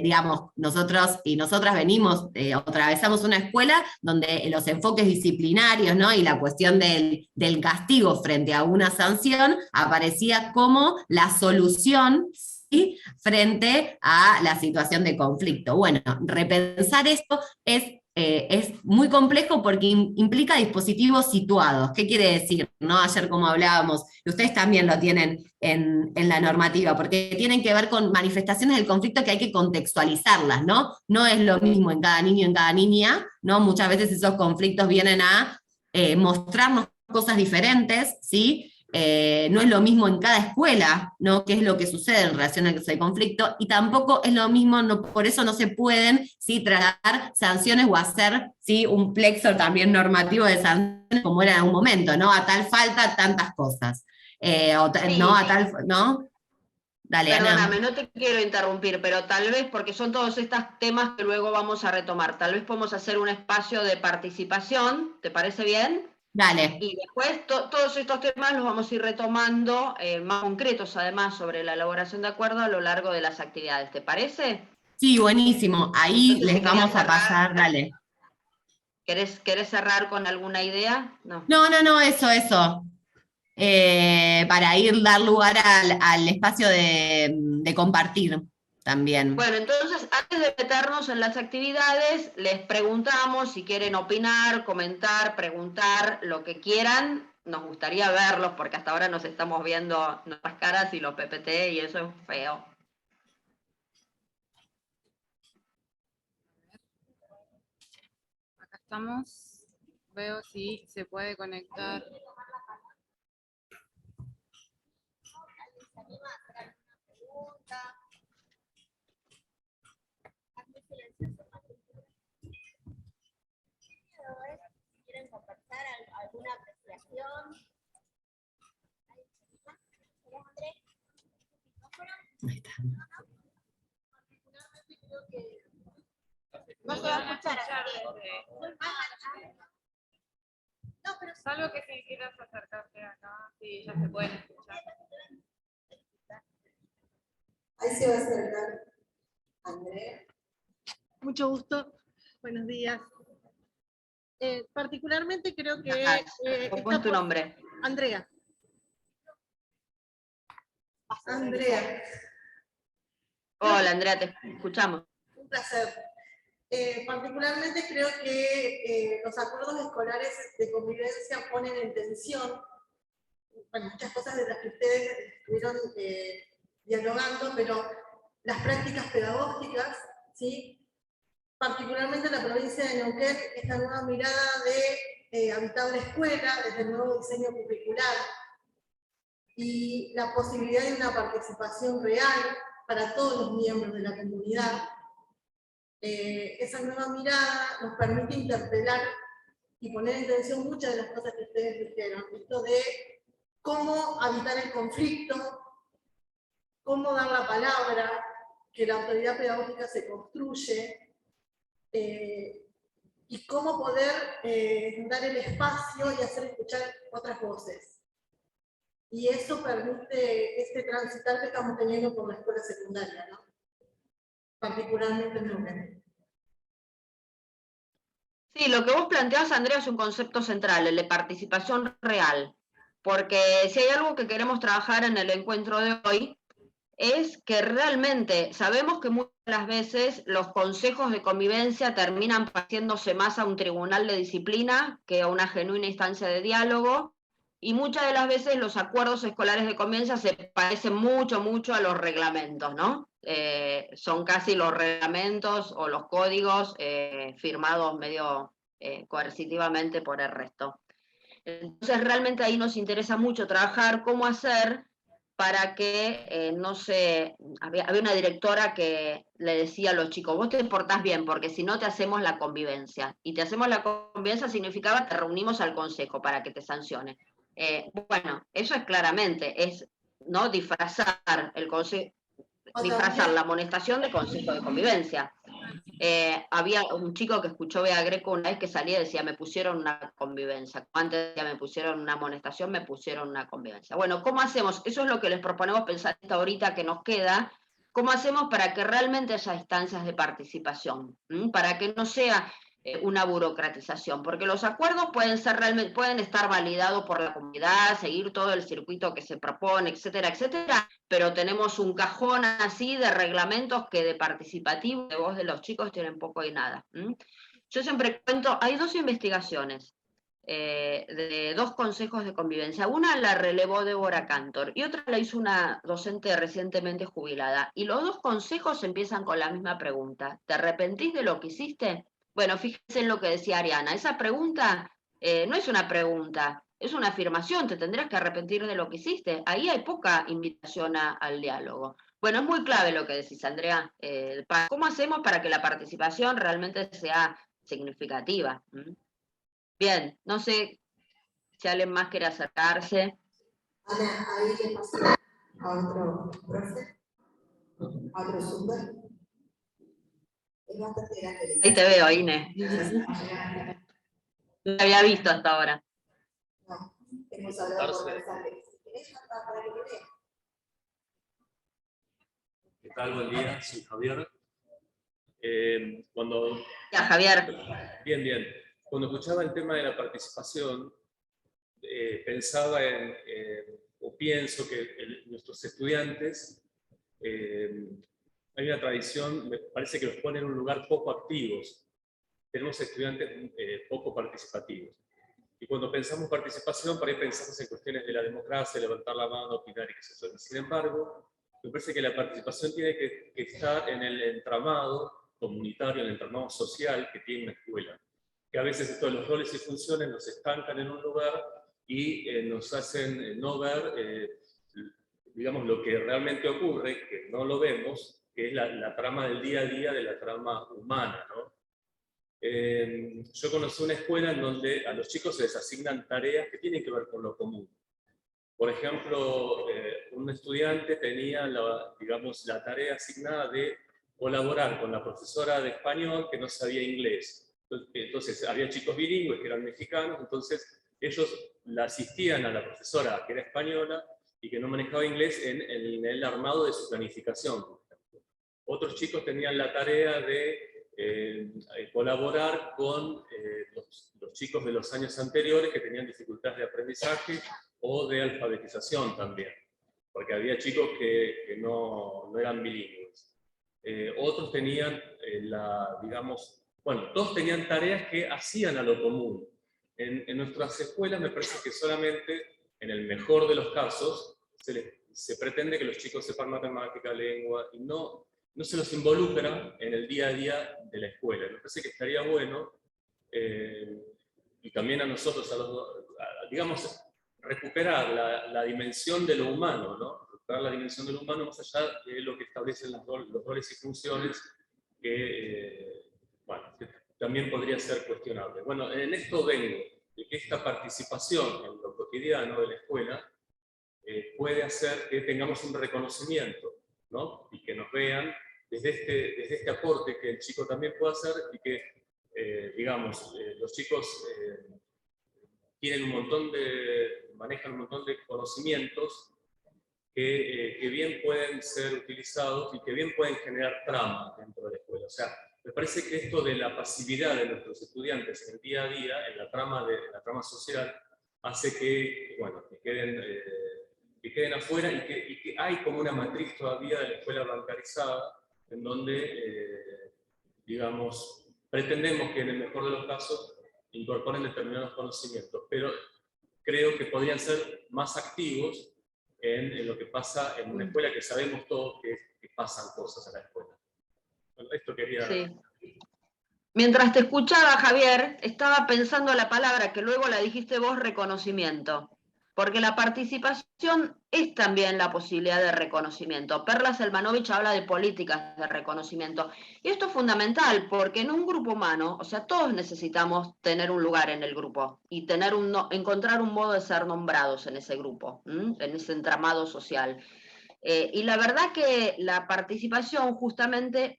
digamos, nosotros y nosotras venimos, atravesamos una escuela donde los enfoques disciplinarios, ¿no? Y la cuestión del castigo frente a una sanción aparecía como la solución, ¿sí? frente a la situación de conflicto. Bueno, repensar esto es muy complejo porque implica dispositivos situados. ¿Qué quiere decir? ¿No? Ayer como hablábamos, y ustedes también lo tienen en la normativa, porque tienen que ver con manifestaciones del conflicto que hay que contextualizarlas, ¿no? No es lo mismo en cada niño, en cada niña, ¿no? Muchas veces esos conflictos vienen a mostrarnos cosas diferentes, ¿sí? No es lo mismo en cada escuela, ¿no? qué es lo que sucede en relación a ese conflicto, y tampoco es lo mismo, por eso no se pueden ¿sí? trasladar sanciones o hacer ¿sí? un plexo también normativo de sanciones como era en un momento, ¿no? A tal falta, tantas cosas. Sí, ¿No? A tal, ¿no? Dale, Ana. perdóname, no te quiero interrumpir, pero tal vez, porque son todos estos temas que luego vamos a retomar, tal vez podemos hacer un espacio de participación, ¿te parece bien? Dale. Y después todos estos temas los vamos a ir retomando, más concretos además, sobre la elaboración de acuerdo a lo largo de las actividades, ¿te parece? Sí, buenísimo. Ahí Entonces, les si querías vamos a cerrar, pasar, dale. ¿querés cerrar con alguna idea? No. No, eso. Para dar lugar al espacio de compartir también. Bueno, entonces, antes de meternos en las actividades, les preguntamos si quieren opinar, comentar, preguntar, lo que quieran. Nos gustaría verlos porque hasta ahora nos estamos viendo nuestras caras y los PPT y eso es feo. Acá estamos. Veo si se puede conectar. ¿Quieren conversar alguna apreciación? Ahí está. No se va a escuchar. No, pero salvo que si quieras acercarte acá, sí, ya se pueden escuchar. Ahí se va a acercar Andrea. Mucho gusto, buenos días. Particularmente creo que... ¿Cómo es tu nombre? Andrea. Andrea, Hola, Andrea, te escuchamos. un placer. Particularmente creo que los acuerdos escolares de convivencia ponen en tensión, bueno, muchas cosas de las que ustedes estuvieron dialogando, pero las prácticas pedagógicas, ¿sí? Particularmente en la provincia de Neuquén, esta nueva mirada de habitable escuela, desde el nuevo diseño curricular, y la posibilidad de una participación real para todos los miembros de la comunidad. Esa nueva mirada nos permite interpelar y poner en tensión muchas de las cosas que ustedes dijeron. Esto de cómo habitar el conflicto, cómo dar la palabra, que la autoridad pedagógica se construye, y cómo poder dar el espacio y hacer escuchar otras voces. Y eso permite este transitar que estamos teniendo por la escuela secundaria, ¿no? Particularmente en Neuquén. Sí, lo que vos planteás, Andrea, es un concepto central, el de participación real. Porque si hay algo que queremos trabajar en el encuentro de hoy, es que realmente sabemos que muchas de las veces los consejos de convivencia terminan pareciéndose más a un tribunal de disciplina que a una genuina instancia de diálogo, y muchas de las veces los acuerdos escolares de convivencia se parecen mucho a los reglamentos, ¿no? Son casi los reglamentos o los códigos firmados medio coercitivamente por el resto. Entonces realmente ahí nos interesa mucho trabajar cómo hacer para que no se... Había una directora que le decía a los chicos, vos te portás bien, porque si no te hacemos la convivencia. Y te hacemos la convivencia significaba te reunimos al consejo para que te sancione. Bueno, eso es claramente, es no disfrazar el consejo, disfrazar la amonestación de consejo de convivencia. Había un chico que escuchó Bea Greco una vez que salía y decía, me pusieron una convivencia. Antes decía, me pusieron una amonestación, me pusieron una convivencia. Bueno, ¿cómo hacemos? Eso es lo que les proponemos pensar esta horita que nos queda. ¿Cómo hacemos para que realmente haya instancias de participación? Para que no sea una burocratización, porque los acuerdos pueden ser realmente, pueden estar validados por la comunidad, seguir todo el circuito que se propone, etcétera, etcétera, pero tenemos un cajón así de reglamentos que de participativo, de voz de los chicos, tienen poco y nada. Yo siempre cuento, hay 2 investigaciones de 2 consejos de convivencia. Una la relevó Débora Cantor y otra la hizo una docente recientemente jubilada. Y los 2 consejos empiezan con la misma pregunta. ¿Te arrepentís de lo que hiciste? Bueno, fíjense en lo que decía Ariana. Esa pregunta no es una pregunta, es una afirmación. Te tendrás que arrepentir de lo que hiciste. Ahí hay poca invitación al diálogo. Bueno, es muy clave lo que decís, Andrea. ¿Cómo hacemos para que la participación realmente sea significativa? Bien, no sé si alguien más quiere acercarse. Ana, ahí le paso a otro profe, a otro súper. Es bastante grande. Ahí te veo, Ine. No te había visto hasta ahora. No, hemos hablado por mensajes. ¿Querés para que lo lea? ¿Qué tal? Buen día, soy Javier. Ya, Javier. Bien. Cuando escuchaba el tema de la participación, pensaba o pienso que nuestros estudiantes, hay una tradición, me parece que los pone en un lugar poco activos. Tenemos estudiantes poco participativos. Y cuando pensamos participación, por ahí pensamos en cuestiones de la democracia, levantar la mano, opinar y qué sé yo. Sin embargo, me parece que la participación tiene que estar en el entramado comunitario, en el entramado social que tiene una escuela. Que a veces todos los roles y funciones nos estancan en un lugar y nos hacen no ver, digamos, lo que realmente ocurre, que no lo vemos, que es la trama del día a día de la trama humana, ¿no? Yo conocí una escuela en donde a los chicos se les asignan tareas que tienen que ver con lo común. Por ejemplo, un estudiante tenía digamos, la tarea asignada de colaborar con la profesora de español que no sabía inglés. Entonces había chicos bilingües que eran mexicanos, entonces ellos la asistían a la profesora que era española y que no manejaba inglés en el armado de su planificación. Otros chicos tenían la tarea de colaborar con los chicos de los años anteriores que tenían dificultades de aprendizaje o de alfabetización también, porque había chicos que no eran bilingües. Otros tenían digamos, bueno, todos tenían tareas que hacían a lo común. En nuestras escuelas me parece que solamente, en el mejor de los casos, se pretende que los chicos sepan matemática, lengua, y no se los involucra en el día a día de la escuela. Me parece que estaría bueno, y también a nosotros, digamos, recuperar la dimensión de lo humano, ¿no? Recuperar la dimensión de lo humano más allá de lo que establecen los roles y funciones que, bueno, que también podría ser cuestionable. Bueno, en esto vengo, de que esta participación en lo cotidiano de la escuela puede hacer que tengamos un reconocimiento, ¿no? Y que nos vean desde este aporte que el chico también puede hacer y que, digamos, los chicos manejan un montón de conocimientos que bien pueden ser utilizados y que bien pueden generar trama dentro de la escuela. O sea, me parece que esto de la pasividad de nuestros estudiantes en el día a día, en la trama social, hace que, bueno, que queden afuera y que hay como una matriz todavía de la escuela bancarizada, en donde, digamos, pretendemos que en el mejor de los casos incorporen determinados conocimientos, pero creo que podrían ser más activos en lo que pasa en una escuela, que sabemos todos que pasan cosas en la escuela. Bueno, esto quería... Sí. Mientras te escuchaba, Javier, estaba pensando la palabra que luego la dijiste vos, reconocimiento. Porque la participación es también la posibilidad de reconocimiento. Perla Selmanovich habla de políticas de reconocimiento. Y esto es fundamental, porque en un grupo humano, o sea, todos necesitamos tener un lugar en el grupo y encontrar un modo de ser nombrados en ese grupo, en ese entramado social. Y la verdad que la participación justamente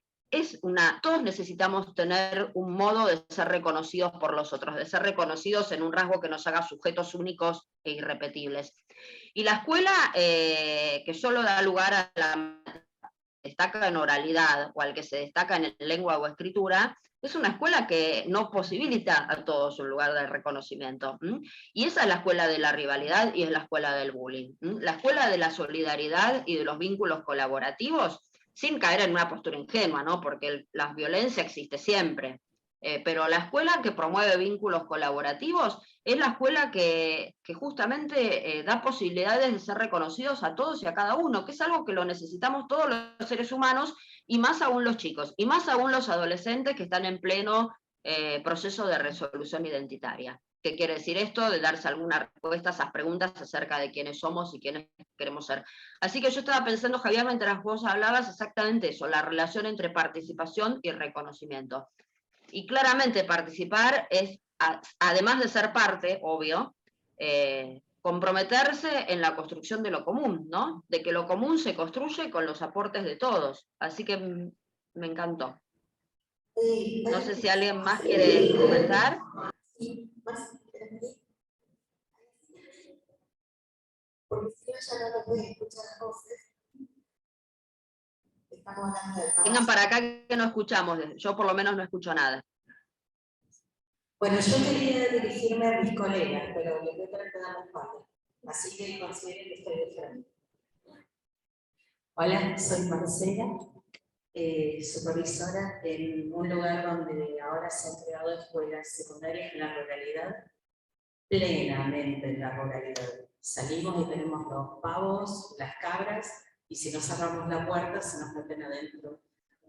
todos necesitamos tener un modo de ser reconocidos por los otros, de ser reconocidos en un rasgo que nos haga sujetos únicos e irrepetibles. Y la escuela, que solo da lugar a la destaca en oralidad o al que se destaca en lengua o escritura, es una escuela que no posibilita a todos un lugar de reconocimiento. Y esa es la escuela de la rivalidad y es la escuela del bullying. La escuela de la solidaridad y de los vínculos colaborativos, sin caer en una postura ingenua, ¿no? Porque la violencia existe siempre. Pero la escuela que promueve vínculos colaborativos es la escuela que justamente da posibilidades de ser reconocidos a todos y a cada uno, que es algo que lo necesitamos todos los seres humanos, y más aún los chicos, y más aún los adolescentes que están en pleno proceso de resolución identitaria. ¿Qué quiere decir esto? De darse algunas respuestas a esas preguntas acerca de quiénes somos y quiénes queremos ser. Así que yo estaba pensando, Javier, mientras vos hablabas, exactamente eso, la relación entre participación y reconocimiento. Y claramente participar es, además de ser parte, obvio, comprometerse en la construcción de lo común, ¿no? De que lo común se construye con los aportes de todos. Así que me encantó. No sé si alguien más quiere comentar. Sí, más, porque si no ya no lo pueden escuchar las voces. Estamos hablando de Vengan para acá que no escuchamos. Yo por lo menos no escucho nada. Bueno, yo quería dirigirme a mis colegas, pero les voy a tener que dar la espalda. Así que consideren que estoy de frente. Hola, soy Marcela, supervisora en un lugar donde ahora se han creado escuelas secundarias en la ruralidad, plenamente en la ruralidad. Salimos y tenemos los pavos, las cabras, y si no cerramos la puerta se nos meten adentro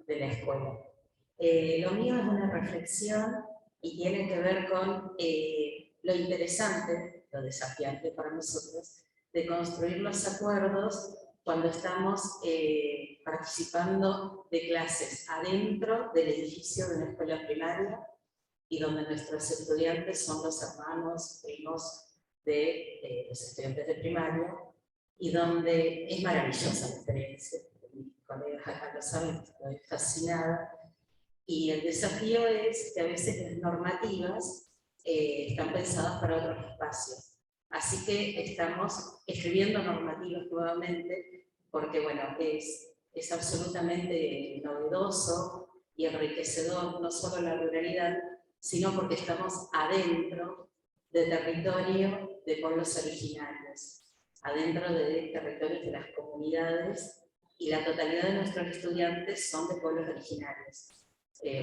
de la escuela. Lo mío es una reflexión y tiene que ver con lo interesante, lo desafiante para nosotros, de construir los acuerdos cuando estamos participando de clases adentro del edificio de una escuela primaria y donde nuestros estudiantes son los hermanos, primos de los estudiantes de primaria, y donde es maravillosa la experiencia. Mis colegas acá lo saben, estoy fascinada. Y el desafío es que a veces las normativas están pensadas para otros espacios. Así que estamos escribiendo normativas nuevamente, porque bueno, es absolutamente novedoso y enriquecedor, no solo la ruralidad, sino porque estamos adentro de territorio de pueblos originarios, adentro de territorios de las comunidades, y la totalidad de nuestros estudiantes son de pueblos originarios.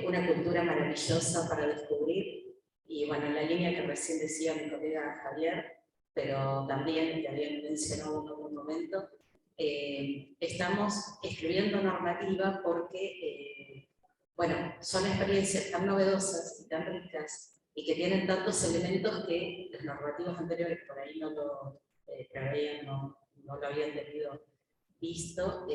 Una cultura maravillosa para descubrir, y bueno, en la línea que recién decía mi colega Javier, pero también, que habían mencionado en algún momento, estamos escribiendo normativa porque, bueno, son experiencias tan novedosas y tan ricas, y que tienen tantos elementos que los normativos anteriores por ahí no lo preveían, no lo habían tenido visto.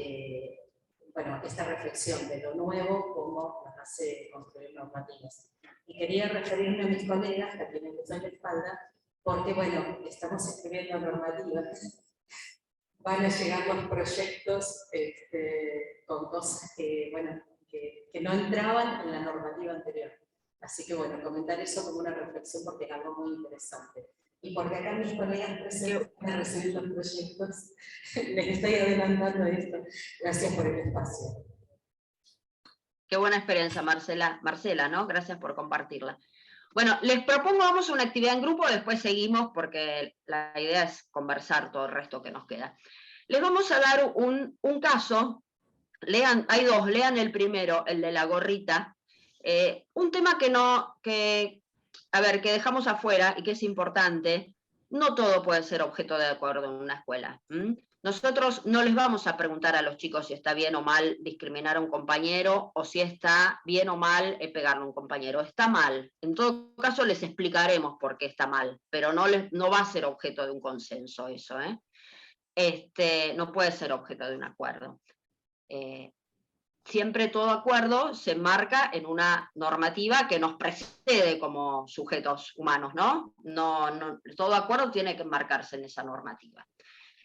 Bueno, esta reflexión de lo nuevo, cómo nos hace construir normativas. Y quería referirme a mis colegas, que tienen que estar en la espalda, porque, bueno, estamos escribiendo normativas van a llegar los proyectos con cosas que no entraban en la normativa anterior. Así que bueno, comentar eso como una reflexión porque es algo muy interesante. Y porque acá mis colegas presentes van a recibir los proyectos, les estoy adelantando esto. Gracias por el espacio. Qué buena experiencia, Marcela, ¿no? Gracias por compartirla. Bueno, les propongo, vamos a una actividad en grupo, después seguimos porque la idea es conversar todo el resto que nos queda. Les vamos a dar un caso, hay dos, lean el primero, el de la gorrita, un tema que dejamos afuera y que es importante. No todo puede ser objeto de acuerdo en una escuela. Nosotros no les vamos a preguntar a los chicos si está bien o mal discriminar a un compañero o si está bien o mal pegarle a un compañero. Está mal. En todo caso les explicaremos por qué está mal, pero no va a ser objeto de un consenso eso. No puede ser objeto de un acuerdo. Siempre todo acuerdo se enmarca en una normativa que nos precede como sujetos humanos, ¿no? Todo acuerdo tiene que enmarcarse en esa normativa.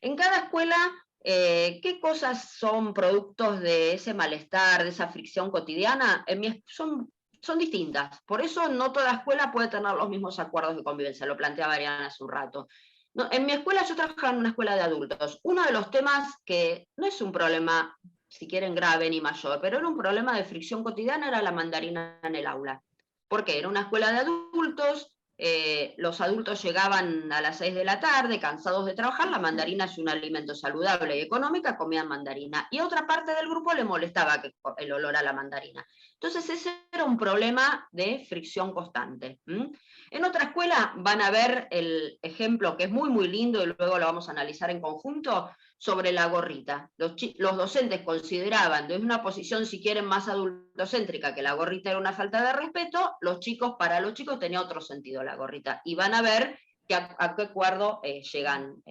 En cada escuela, ¿qué cosas son productos de ese malestar, de esa fricción cotidiana? Son distintas. Por eso no toda escuela puede tener los mismos acuerdos de convivencia, lo planteaba Ariana hace un rato. No, en mi escuela, yo trabajaba en una escuela de adultos. Uno de los temas que no es un problema, si quieren, grave ni mayor, pero era un problema de fricción cotidiana, era la mandarina en el aula. ¿Por qué? Era una escuela de adultos, los adultos llegaban a las 6 de la tarde, cansados de trabajar, la mandarina es un alimento saludable y económico, comían mandarina. Y a otra parte del grupo le molestaba el olor a la mandarina. Entonces ese era un problema de fricción constante. En otra escuela van a ver el ejemplo que es muy, muy lindo y luego lo vamos a analizar en conjunto, sobre la gorrita. Los docentes consideraban desde una posición, si quieren, más adultocéntrica, que la gorrita era una falta de respeto, para los chicos tenía otro sentido la gorrita. Y van a ver a qué acuerdo llegan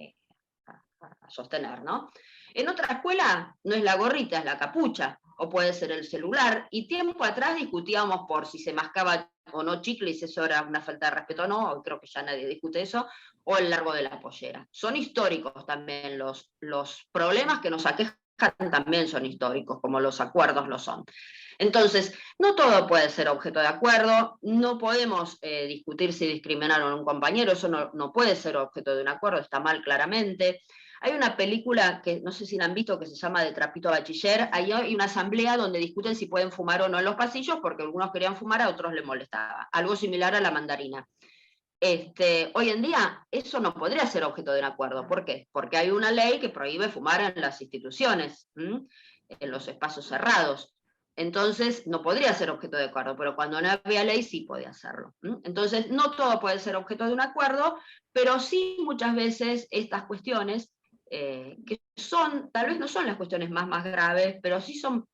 a sostener, ¿no? En otra escuela no es la gorrita, es la capucha, o puede ser el celular, y tiempo atrás discutíamos por si se mascaba o no chicle, y si eso era una falta de respeto o no, creo que ya nadie discute eso, o el largo de la pollera. Son históricos también los problemas que nos aquejan, también son históricos, como los acuerdos lo son. Entonces, no todo puede ser objeto de acuerdo, no podemos discutir si discriminaron a un compañero, eso no puede ser objeto de un acuerdo, está mal claramente. Hay una película que no sé si la han visto que se llama De Trapito a Bachiller, ahí hay una asamblea donde discuten si pueden fumar o no en los pasillos porque algunos querían fumar, a otros les molestaba. Algo similar a la mandarina. Hoy en día eso no podría ser objeto de un acuerdo. ¿Por qué? Porque hay una ley que prohíbe fumar en las instituciones, en los espacios cerrados. Entonces no podría ser objeto de acuerdo, pero cuando no había ley sí podía hacerlo. Entonces no todo puede ser objeto de un acuerdo, pero sí muchas veces estas cuestiones que tal vez no son las cuestiones más graves, pero sí son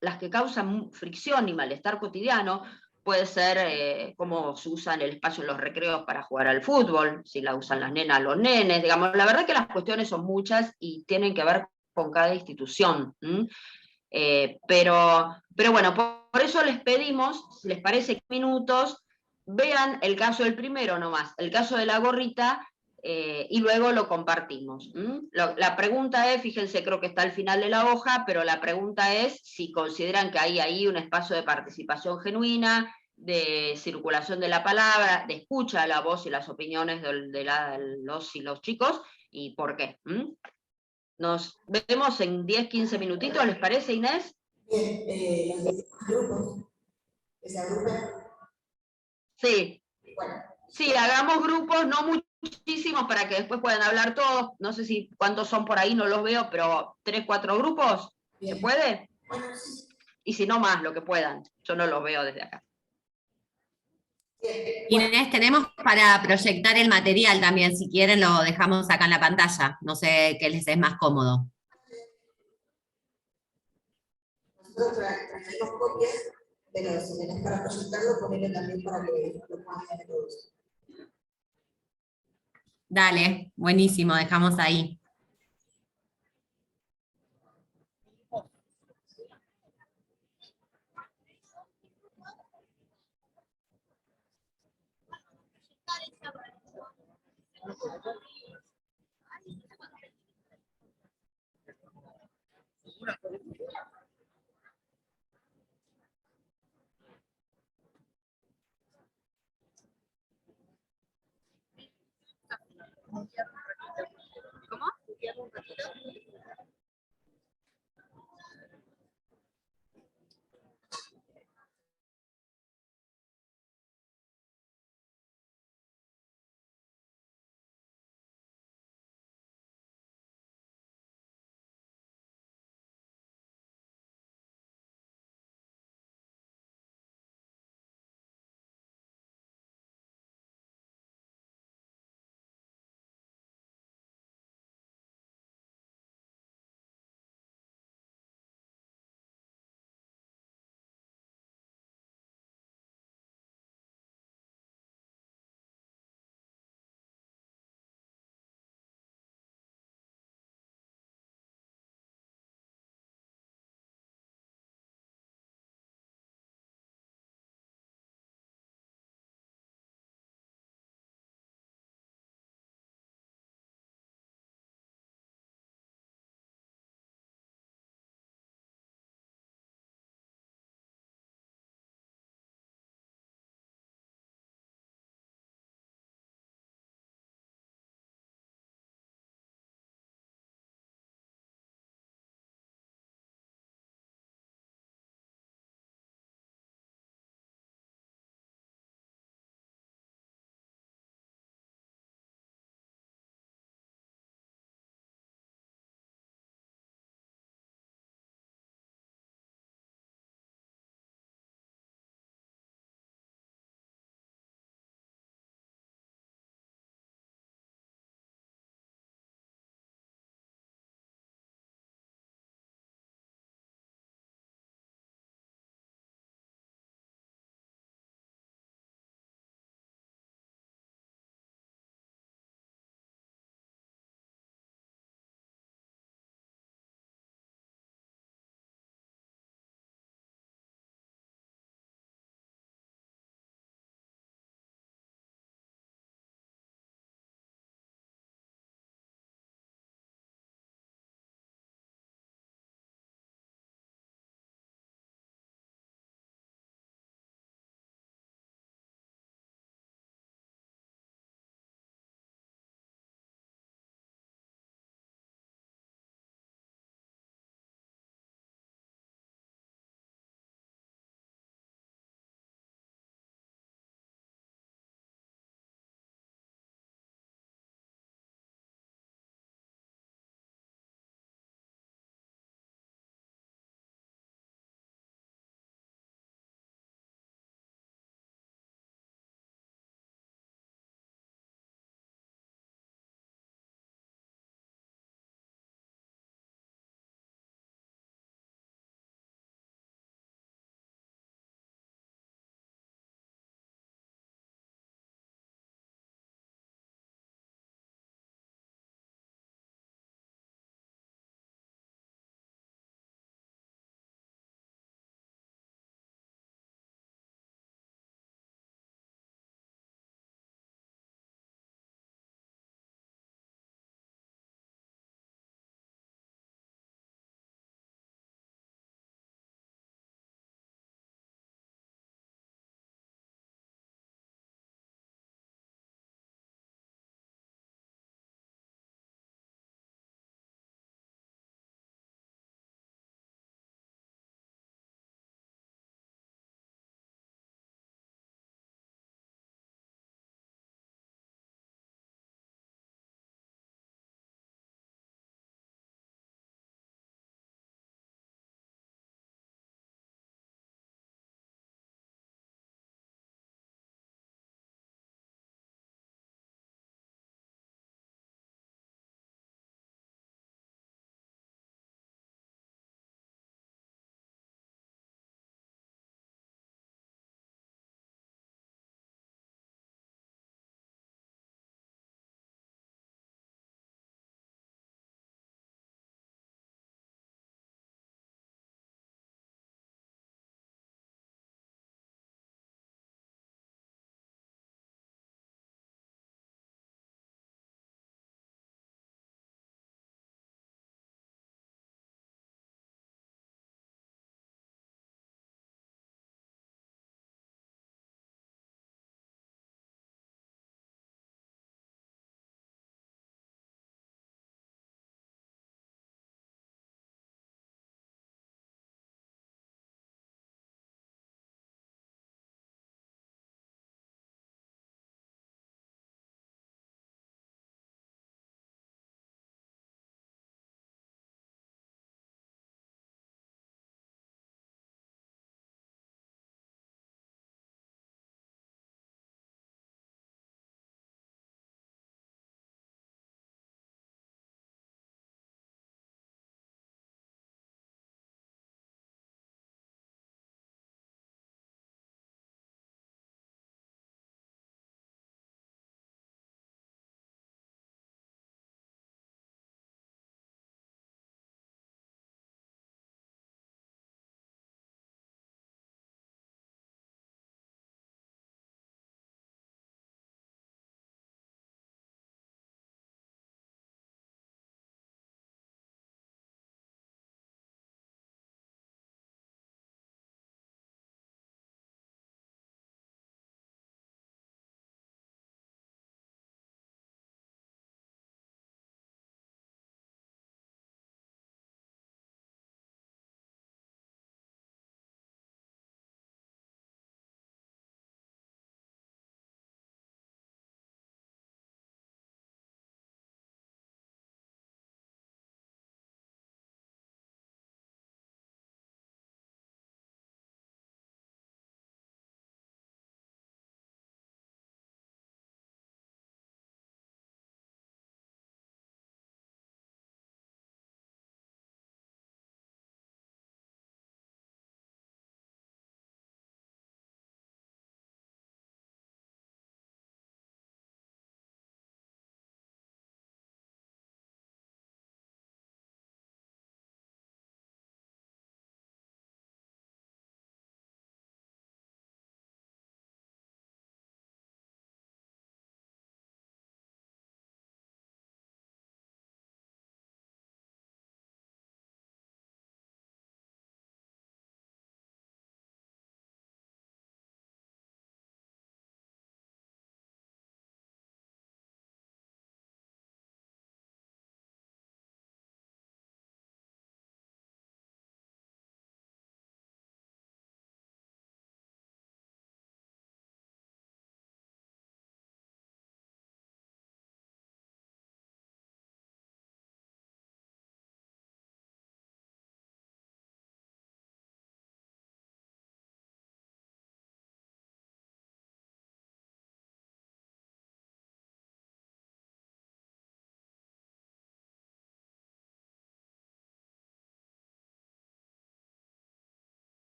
las que causan fricción y malestar cotidiano. Puede ser cómo se usa en el espacio en los recreos para jugar al fútbol, si la usan las nenas, los nenes, digamos. La verdad que las cuestiones son muchas y tienen que ver con cada institución. Pero bueno, por eso les pedimos, si les parece, minutos, vean el caso del primero nomás, el caso de la gorrita, y luego lo compartimos. La pregunta es, fíjense, creo que está al final de la hoja, pero la pregunta es si consideran que hay ahí un espacio de participación genuina, de circulación de la palabra, de escucha a la voz y las opiniones de los chicos, y por qué. Nos vemos en 10, 15 minutitos, ¿les parece, Inés? Bien, los grupos que se agrupan. Sí. Bueno. Sí, hagamos grupos, no muchísimos para que después puedan hablar todos. No sé si cuántos son por ahí, no los veo, pero 3, 4 grupos. Bien. ¿Se puede? Bueno, sí. Y si no más, lo que puedan. Yo no los veo desde acá. Inés, tenemos para proyectar el material también, si quieren lo dejamos acá en la pantalla, no sé qué les es más cómodo. Nosotros trajimos copias, pero si tenés para proyectarlo, ponelo también para que lo puedan ver todos. Dale, buenísimo, dejamos ahí.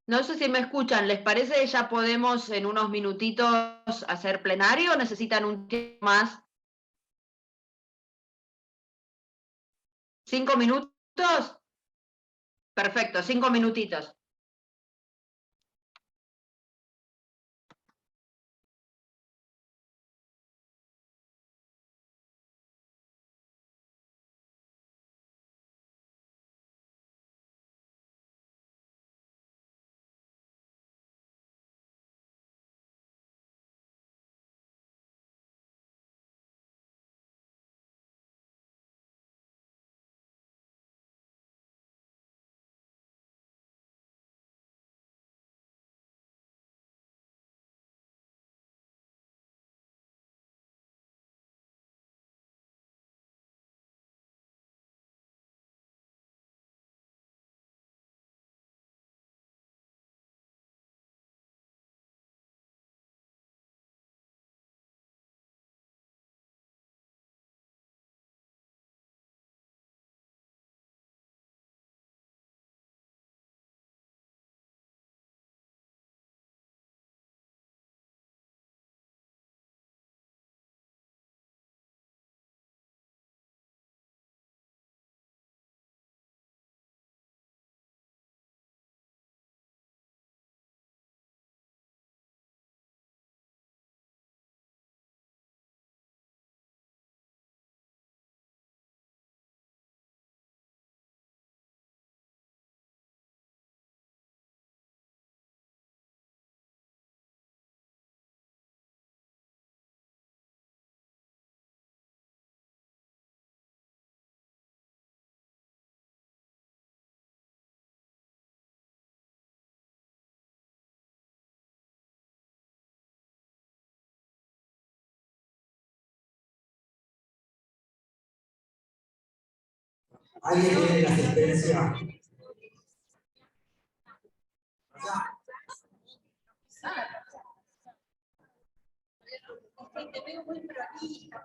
No sé si me escuchan, ¿les parece que ya podemos en unos minutitos hacer plenario o necesitan un tiempo más? ¿5 minutos? Perfecto, 5 minutitos. ¿Alguien tiene la asistencia? Te veo muy prolija,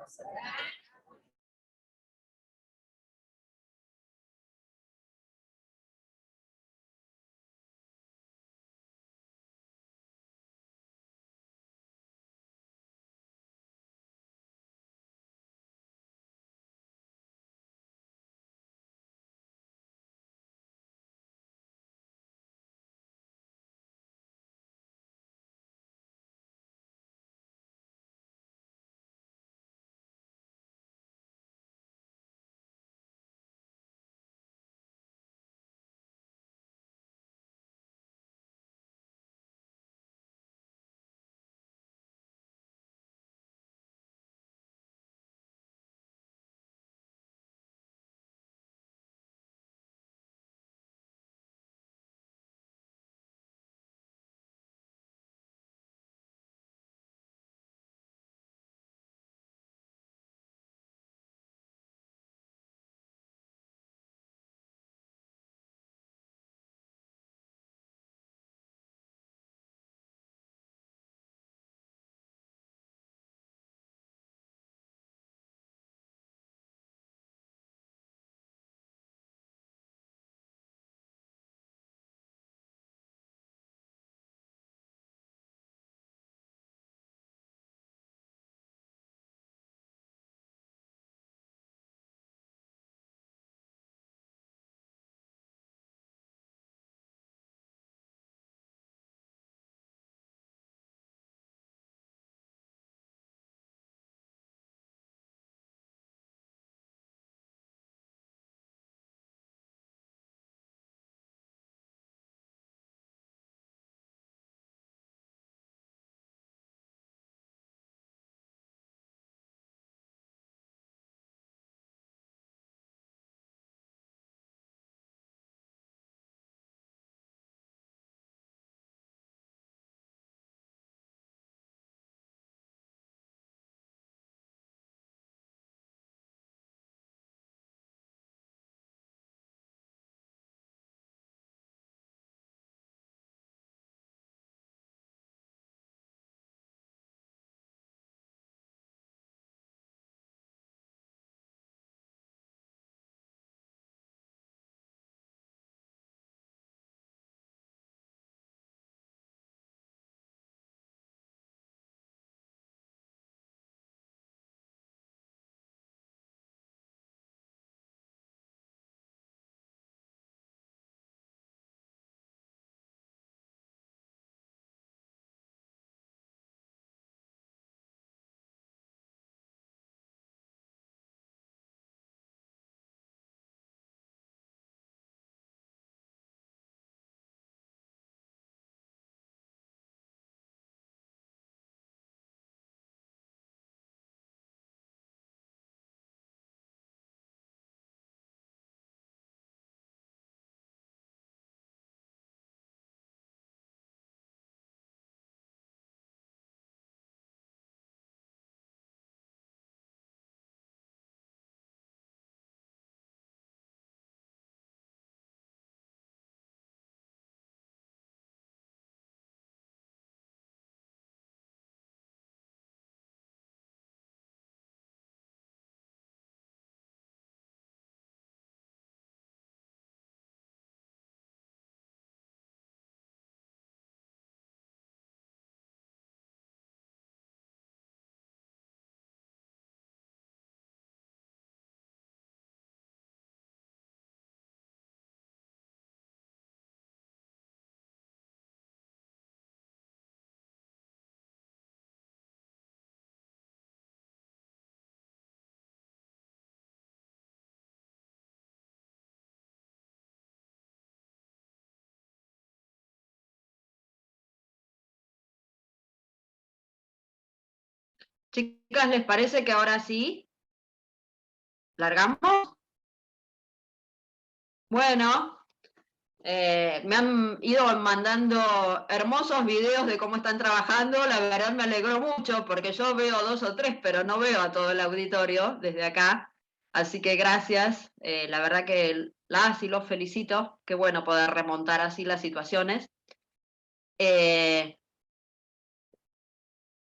Chicas, ¿les parece que ahora sí? ¿Largamos? Bueno, me han ido mandando hermosos videos de cómo están trabajando, la verdad me alegró mucho, porque yo veo 2 o 3, pero no veo a todo el auditorio desde acá, así que gracias, la verdad que las y los felicito, qué bueno poder remontar así las situaciones.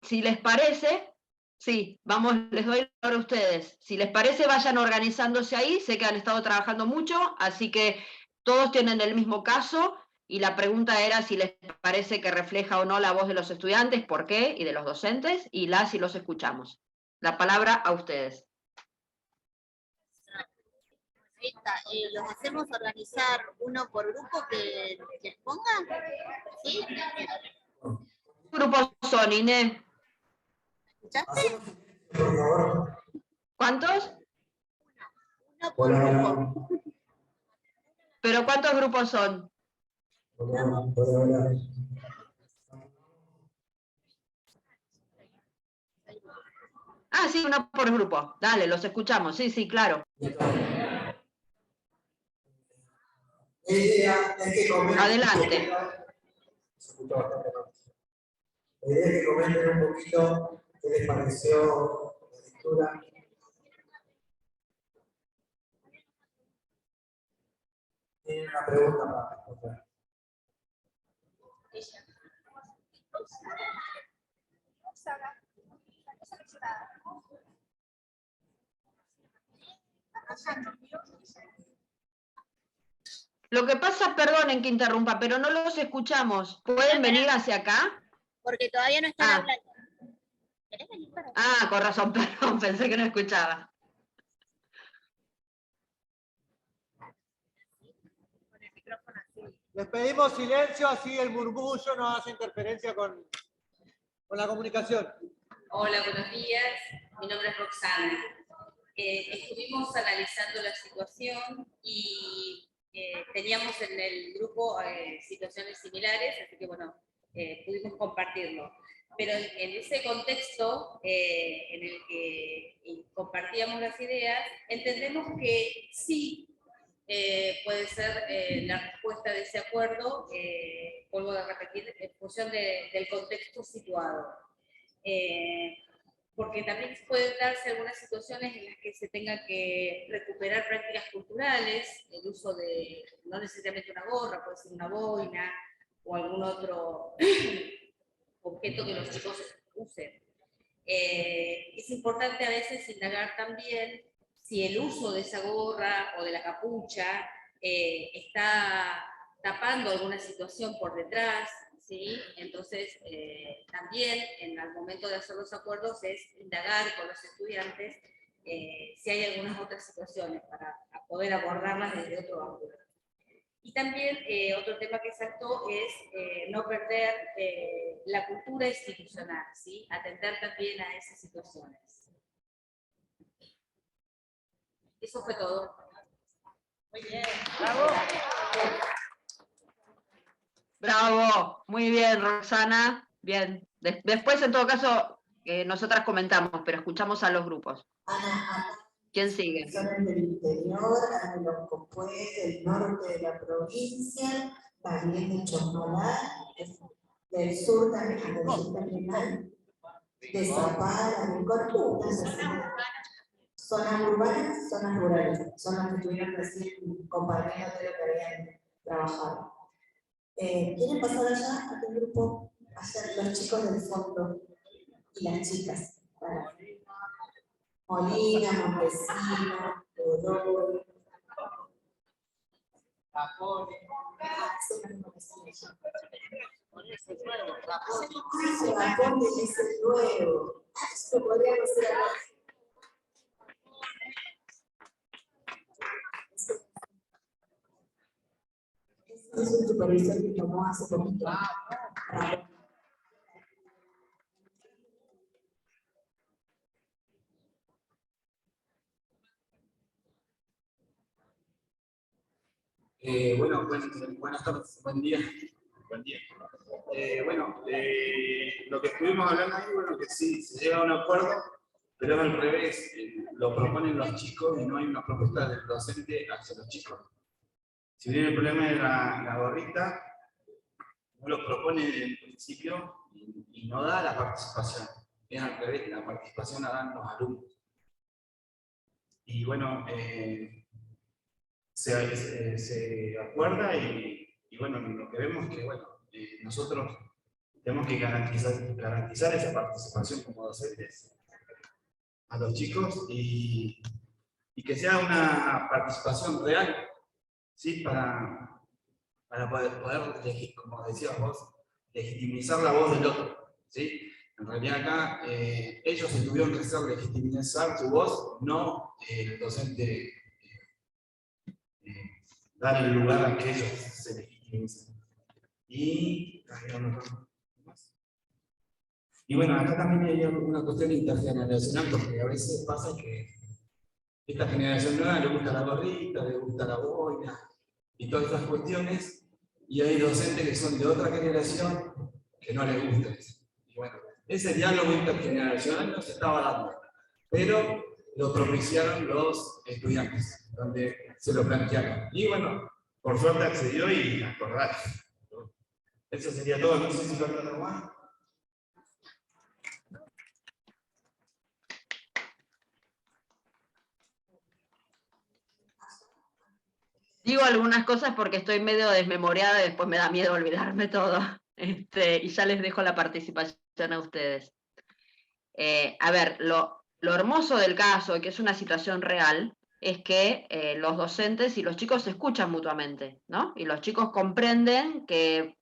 Si les parece, sí, vamos, les doy ahora a ustedes. Si les parece, vayan organizándose ahí. Sé que han estado trabajando mucho, así que todos tienen el mismo caso. Y la pregunta era si les parece que refleja o no la voz de los estudiantes, por qué, y de los docentes, y las y los escuchamos. La palabra a ustedes. Los hacemos organizar uno por grupo que expongan, ¿sí? ¿Qué grupos son, Inés? ¿Escuchaste? Por favor. ¿Cuántos? Uno por grupo. ¿Pero cuántos grupos son? Hola. Ah, sí, uno por grupo. Dale, los escuchamos. Sí, sí, claro. Adelante. La idea es que comenten un poquito qué les pareció la lectura. Tienen una pregunta para responder. Lo que pasa, perdonen que interrumpa, pero no los escuchamos. ¿Pueden venir hacia acá? Porque todavía no están hablando. ¿Querés venir para acá? Ah, con razón, perdón, pensé que no escuchaba. Les pedimos silencio, así el murmullo no hace interferencia con la comunicación. Hola, buenos días. Mi nombre es Roxana. Estuvimos analizando la situación y teníamos en el grupo situaciones similares, así que bueno, pudimos compartirlo. Pero en ese contexto en el que compartíamos las ideas, entendemos que sí puede ser la respuesta de ese acuerdo, vuelvo a repetir, en función del contexto situado. Porque también pueden darse algunas situaciones en las que se tenga que recuperar prácticas culturales, el uso de, no necesariamente una gorra, puede ser una boina o algún otro objeto que los chicos usen. Es importante a veces indagar también si el uso de esa gorra o de la capucha está tapando alguna situación por detrás, ¿sí? Entonces, también en el momento de hacer los acuerdos es indagar con los estudiantes si hay algunas otras situaciones para poder abordarlas desde otro ángulo. Y también otro tema que saltó es no perder la cultura institucional, ¿sí? Atender también a esas situaciones. Eso fue todo. Muy bien. ¡Bravo! Bravo, muy bien, Roxana. Bien. Después, en todo caso, nosotras comentamos, pero escuchamos a los grupos. ¿Quién sigue? Personas del interior, a los compuestos del norte de la provincia, también de Chosmalal, del sur también, del sur terminal, de Zapala, de Corpus, zonas urbanas, zonas rurales, son las que estuvieron recién compartiendo de lo que habían trabajado. ¿Quieren pasar allá a qué grupo? Allá los chicos del fondo y las chicas. Molina, Montesino, Godoy. Rapone. Rapone es el nuevo. Esto podríamos ser acá. Es un supervisor que tomó hace poquito. Bueno, buenas tardes, buen día. Buen día. Lo que estuvimos hablando ahí, bueno, que sí, se llega a un acuerdo, pero es al revés, lo proponen los chicos y no hay una propuesta del docente hacia los chicos. Si bien el problema de la gorrita, no lo propone desde el principio y no da la participación. Es al revés, la participación la dan los alumnos. Y bueno, se acuerda y bueno, lo que vemos es que bueno, nosotros tenemos que garantizar esa participación como docentes a los chicos y que sea una participación real, ¿sí? Para poder, como decías vos, legitimizar la voz del otro, ¿sí? En realidad acá ellos se tuvieron que hacer legitimizar su voz, no el docente dar el lugar a que ellos se legitimicen. Y bueno, acá también hay una cuestión intergeneracional, porque a veces pasa que esta generación nueva le gusta la gorrita, le gusta la boina y todas estas cuestiones, y hay docentes que son de otra generación que no les gusta eso. Y bueno, ese diálogo intergeneracional no se estaba dando, pero lo propiciaron los estudiantes, donde se lo plantearon. Y bueno, por suerte accedió y acordaron. Eso sería todo, no sé si falta algo más. Digo algunas cosas porque estoy medio desmemoriada y después me da miedo olvidarme todo. Y ya les dejo la participación a ustedes. A ver, lo hermoso del caso, que es una situación real, es que los docentes y los chicos se escuchan mutuamente, ¿no? Y los chicos comprenden que,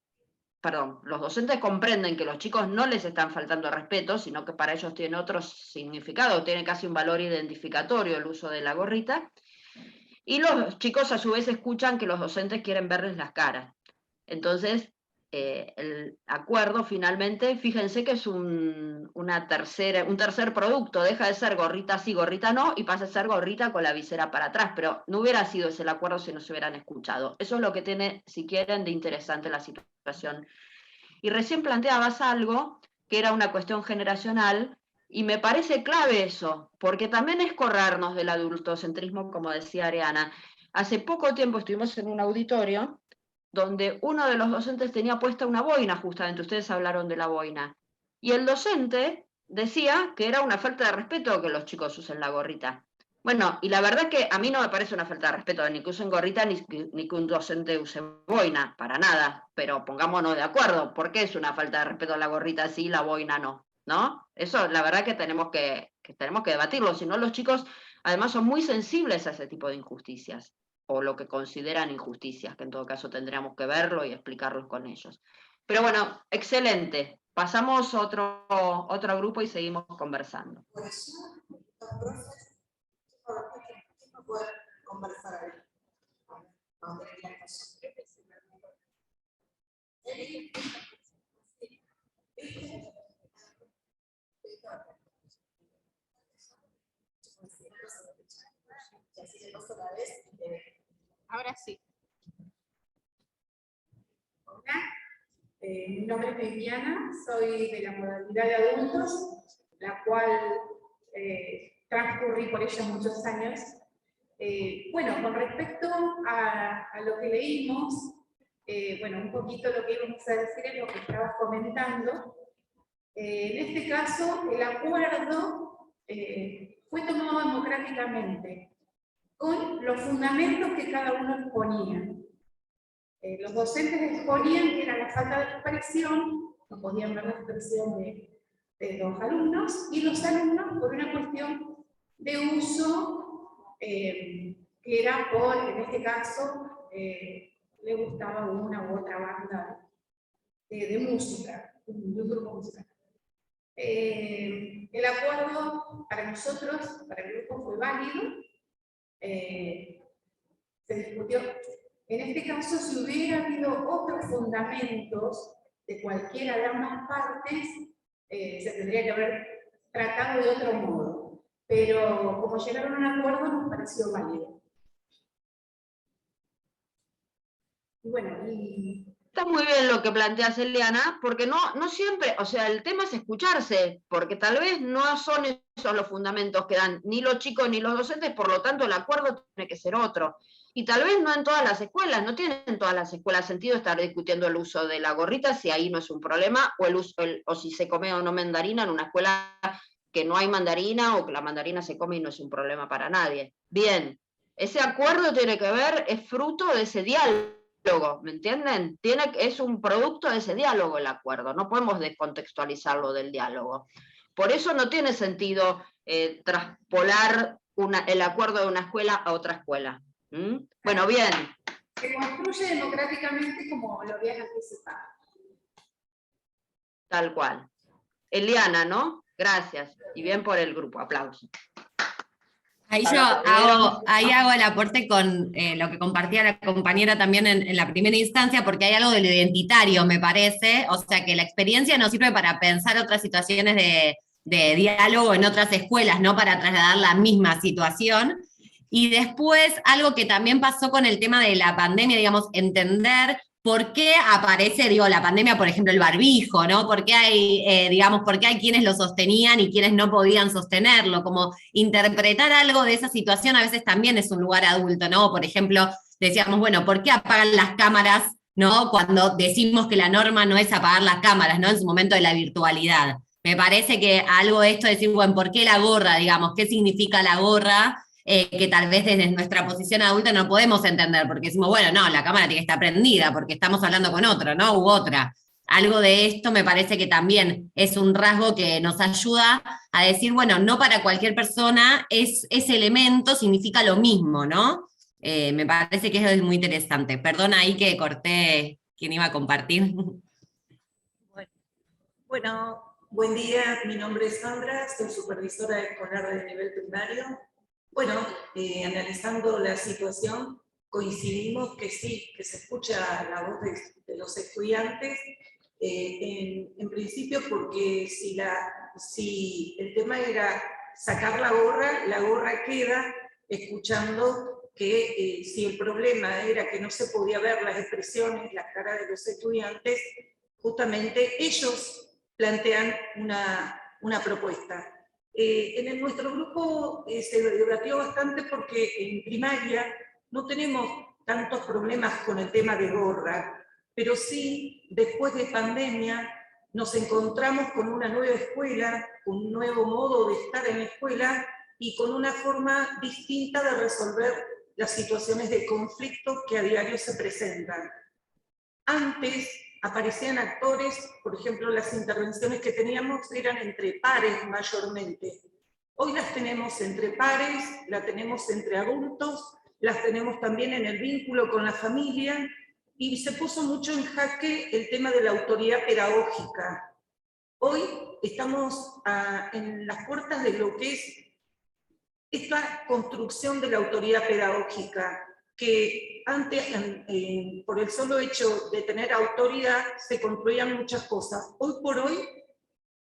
los docentes comprenden que los chicos no les están faltando respeto, sino que para ellos tiene otro significado, tiene casi un valor identificatorio el uso de la gorrita, y los chicos a su vez escuchan que los docentes quieren verles las caras. Entonces, el acuerdo finalmente, fíjense que es un tercer producto, deja de ser gorrita sí, gorrita no, y pasa a ser gorrita con la visera para atrás, pero no hubiera sido ese el acuerdo si no se hubieran escuchado. Eso es lo que tiene, si quieren, de interesante la situación. Y recién planteabas algo que era una cuestión generacional, y me parece clave eso, porque también es corrernos del adultocentrismo, como decía Ariana. Hace poco tiempo estuvimos en un auditorio donde uno de los docentes tenía puesta una boina, justamente, ustedes hablaron de la boina, y el docente decía que era una falta de respeto que los chicos usen la gorrita. Bueno, y la verdad que a mí no me parece una falta de respeto ni que usen gorrita ni que un docente use boina, para nada, pero pongámonos de acuerdo, ¿por qué es una falta de respeto la gorrita sí y la boina no? ¿No? Eso la verdad que tenemos que debatirlo, si no los chicos además son muy sensibles a ese tipo de injusticias, o lo que consideran injusticias, que en todo caso tendríamos que verlo y explicarlos con ellos. Pero bueno, excelente. Pasamos a otro grupo y seguimos conversando. Por eso, los profes, ¿quién no puede conversar ahí? No, tendrían razón. Ahora sí. Hola, mi nombre es Viviana, soy de la modalidad de adultos, la cual transcurrí por ella muchos años. Bueno, con respecto a lo que leímos, bueno, un poquito lo que íbamos a decir es lo que estabas comentando. En este caso, el acuerdo fue tomado democráticamente, con los fundamentos que cada uno exponía. Los docentes exponían que era la falta de expresión, no podían ver la expresión de los alumnos, y los alumnos por una cuestión de uso, que era por, en este caso, le gustaba una u otra banda de música, de un grupo musical. El acuerdo para nosotros, para el grupo, fue válido. Se discutió. En este caso, si hubiera habido otros fundamentos de cualquiera de ambas partes, se tendría que haber tratado de otro modo. Pero como llegaron a un acuerdo, nos pareció válido. Y bueno, y Está muy bien lo que planteas, Eliana, porque no siempre, o sea, el tema es escucharse, porque tal vez no son esos los fundamentos que dan ni los chicos ni los docentes, por lo tanto el acuerdo tiene que ser otro. Y tal vez no en todas las escuelas, no tienen en todas las escuelas sentido estar discutiendo el uso de la gorrita si ahí no es un problema, o si se come o no mandarina en una escuela que no hay mandarina, o que la mandarina se come y no es un problema para nadie. Bien, ese acuerdo tiene que ver, es fruto de ese diálogo. ¿Me entienden? Es un producto de ese diálogo el acuerdo, no podemos descontextualizarlo del diálogo. Por eso no tiene sentido traspolar el acuerdo de una escuela a otra escuela. Bueno, bien. Se construye democráticamente como lo habías anticipado. Tal cual. Eliana, ¿no? Gracias. Y bien por el grupo, aplausos. Ahí hago el aporte con lo que compartía la compañera también en la primera instancia, porque hay algo de lo identitario, me parece, o sea que la experiencia nos sirve para pensar otras situaciones de diálogo en otras escuelas, no para trasladar la misma situación. Y después, algo que también pasó con el tema de la pandemia, digamos, entender por qué aparece, digo, la pandemia, por ejemplo, el barbijo, ¿no? ¿Por qué hay quienes lo sostenían y quienes no podían sostenerlo? Como interpretar algo de esa situación a veces también es un lugar adulto, ¿no? Por ejemplo, decíamos, bueno, ¿por qué apagan las cámaras, ¿no? Cuando decimos que la norma no es apagar las cámaras, ¿no? En su momento de la virtualidad. Me parece que algo de esto de decir, bueno, ¿por qué la gorra, digamos? ¿Qué significa la gorra? Que tal vez desde nuestra posición adulta no podemos entender, porque decimos, bueno, no, la cámara tiene que estar prendida, porque estamos hablando con otro, ¿no? U otra. Algo de esto me parece que también es un rasgo que nos ayuda a decir, bueno, no para cualquier persona ese elemento significa lo mismo, ¿no? Me parece que es muy interesante. Perdón ahí que corté quien iba a compartir. Bueno, buen día, mi nombre es Sandra, soy supervisora escolar de nivel primario. Bueno, analizando la situación, coincidimos que sí, que se escucha la voz de los estudiantes, en principio porque si el tema era sacar la gorra queda escuchando que si el problema era que no se podía ver las expresiones, las caras de los estudiantes, justamente ellos plantean una propuesta. En nuestro grupo se debatió bastante porque en primaria no tenemos tantos problemas con el tema de gorra, pero sí, después de pandemia, nos encontramos con una nueva escuela, un nuevo modo de estar en la escuela y con una forma distinta de resolver las situaciones de conflicto que a diario se presentan. Antes aparecían actores, por ejemplo, las intervenciones que teníamos eran entre pares mayormente. Hoy las tenemos entre pares, las tenemos entre adultos, las tenemos también en el vínculo con la familia, y se puso mucho en jaque el tema de la autoridad pedagógica. Hoy estamos en las puertas de lo que es esta construcción de la autoridad pedagógica, que antes, por el solo hecho de tener autoridad, se construían muchas cosas. Hoy por hoy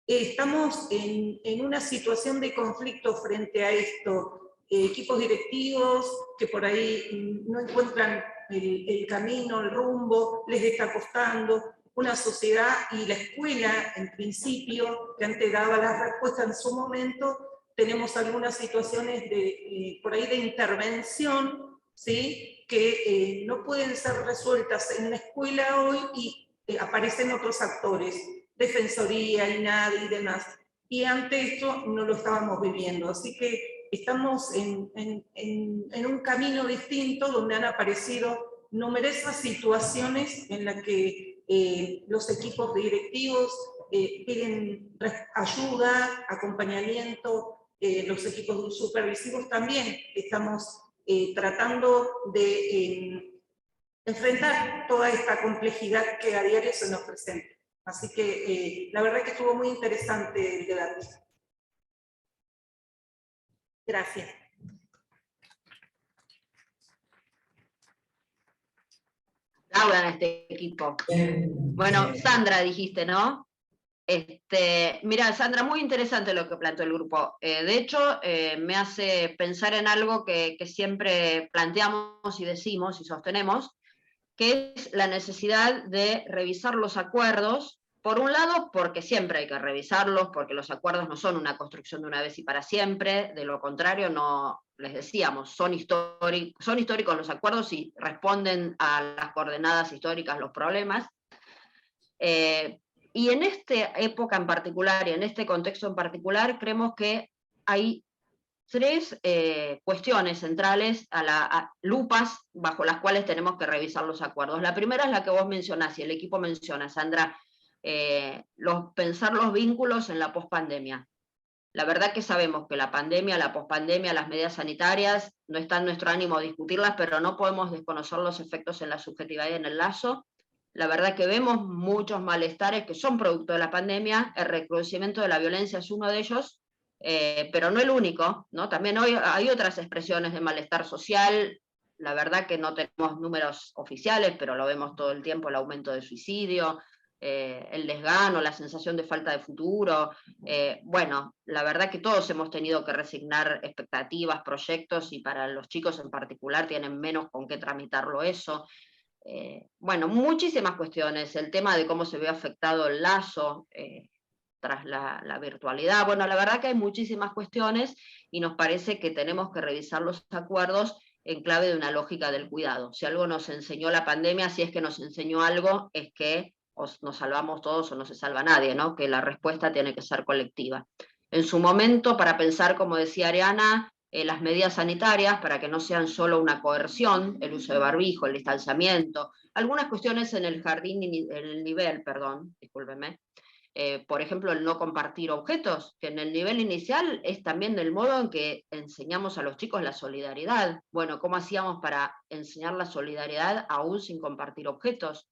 estamos en una situación de conflicto frente a esto. Equipos directivos que por ahí no encuentran el camino, el rumbo, les está costando. Una sociedad y la escuela, en principio, que antes daba las respuestas en su momento, tenemos algunas situaciones por ahí de intervención, ¿sí? Que no pueden ser resueltas en la escuela hoy y aparecen otros actores, Defensoría, INADI y demás. Y ante esto no lo estábamos viviendo, así que estamos en un camino distinto donde han aparecido numerosas situaciones en las que los equipos directivos piden ayuda, acompañamiento, los equipos supervisivos también estamos tratando de enfrentar toda esta complejidad que a diario se nos presenta. Así que la verdad que estuvo muy interesante el debate. Gracias. Hablan este equipo. Bueno, Sandra dijiste, ¿no? Mira, Sandra, muy interesante lo que planteó el grupo. De hecho, me hace pensar en algo que siempre planteamos y decimos y sostenemos, que es la necesidad de revisar los acuerdos, por un lado, porque siempre hay que revisarlos, porque los acuerdos no son una construcción de una vez y para siempre, de lo contrario, no, les decíamos, son históricos los acuerdos y responden a las coordenadas históricas los problemas. Y en esta época en particular y en este contexto en particular, creemos que hay tres cuestiones centrales, lupas bajo las cuales tenemos que revisar los acuerdos. La primera es la que vos mencionás y el equipo menciona, Sandra, pensar los vínculos en la pospandemia. La verdad que sabemos que la pandemia, la pospandemia, las medidas sanitarias, no está en nuestro ánimo discutirlas, pero no podemos desconocer los efectos en la subjetividad y en el lazo. La verdad que vemos muchos malestares que son producto de la pandemia, el recrudecimiento de la violencia es uno de ellos, pero no el único, ¿no? También hoy hay otras expresiones de malestar social, la verdad que no tenemos números oficiales, pero lo vemos todo el tiempo, el aumento de suicidio, el desgano, la sensación de falta de futuro. Bueno, la verdad que todos hemos tenido que resignar expectativas, proyectos, y para los chicos en particular tienen menos con qué tramitarlo eso. Bueno, muchísimas cuestiones, el tema de cómo se ve afectado el lazo tras la virtualidad. Bueno, la verdad que hay muchísimas cuestiones y nos parece que tenemos que revisar los acuerdos en clave de una lógica del cuidado. Si algo nos enseñó la pandemia, si es que nos enseñó algo, es que o nos salvamos todos o no se salva nadie, ¿no? Que la respuesta tiene que ser colectiva. En su momento, para pensar, como decía Ariana, las medidas sanitarias, para que no sean solo una coerción, el uso de barbijo, el distanciamiento, algunas cuestiones en el jardín, en el nivel, perdón, discúlpeme, por ejemplo, el no compartir objetos, que en el nivel inicial es también del modo en que enseñamos a los chicos la solidaridad. Bueno, ¿cómo hacíamos para enseñar la solidaridad aún sin compartir objetos?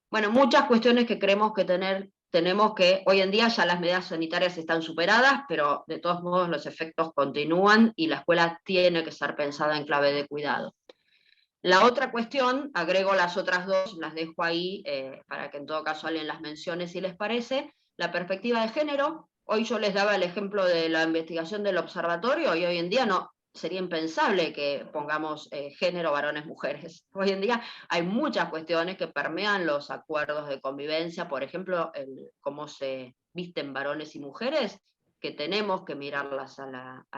Bueno, muchas cuestiones que creemos que tenemos que, hoy en día ya las medidas sanitarias están superadas, pero de todos modos los efectos continúan y la escuela tiene que ser pensada en clave de cuidado. La otra cuestión, agrego las otras dos, las dejo ahí para que en todo caso alguien las mencione si les parece, la perspectiva de género. Hoy yo les daba el ejemplo de la investigación del observatorio y hoy en día no sería impensable que pongamos género, varones, mujeres. Hoy en día hay muchas cuestiones que permean los acuerdos de convivencia, por ejemplo, cómo se visten varones y mujeres, que tenemos que mirarlas a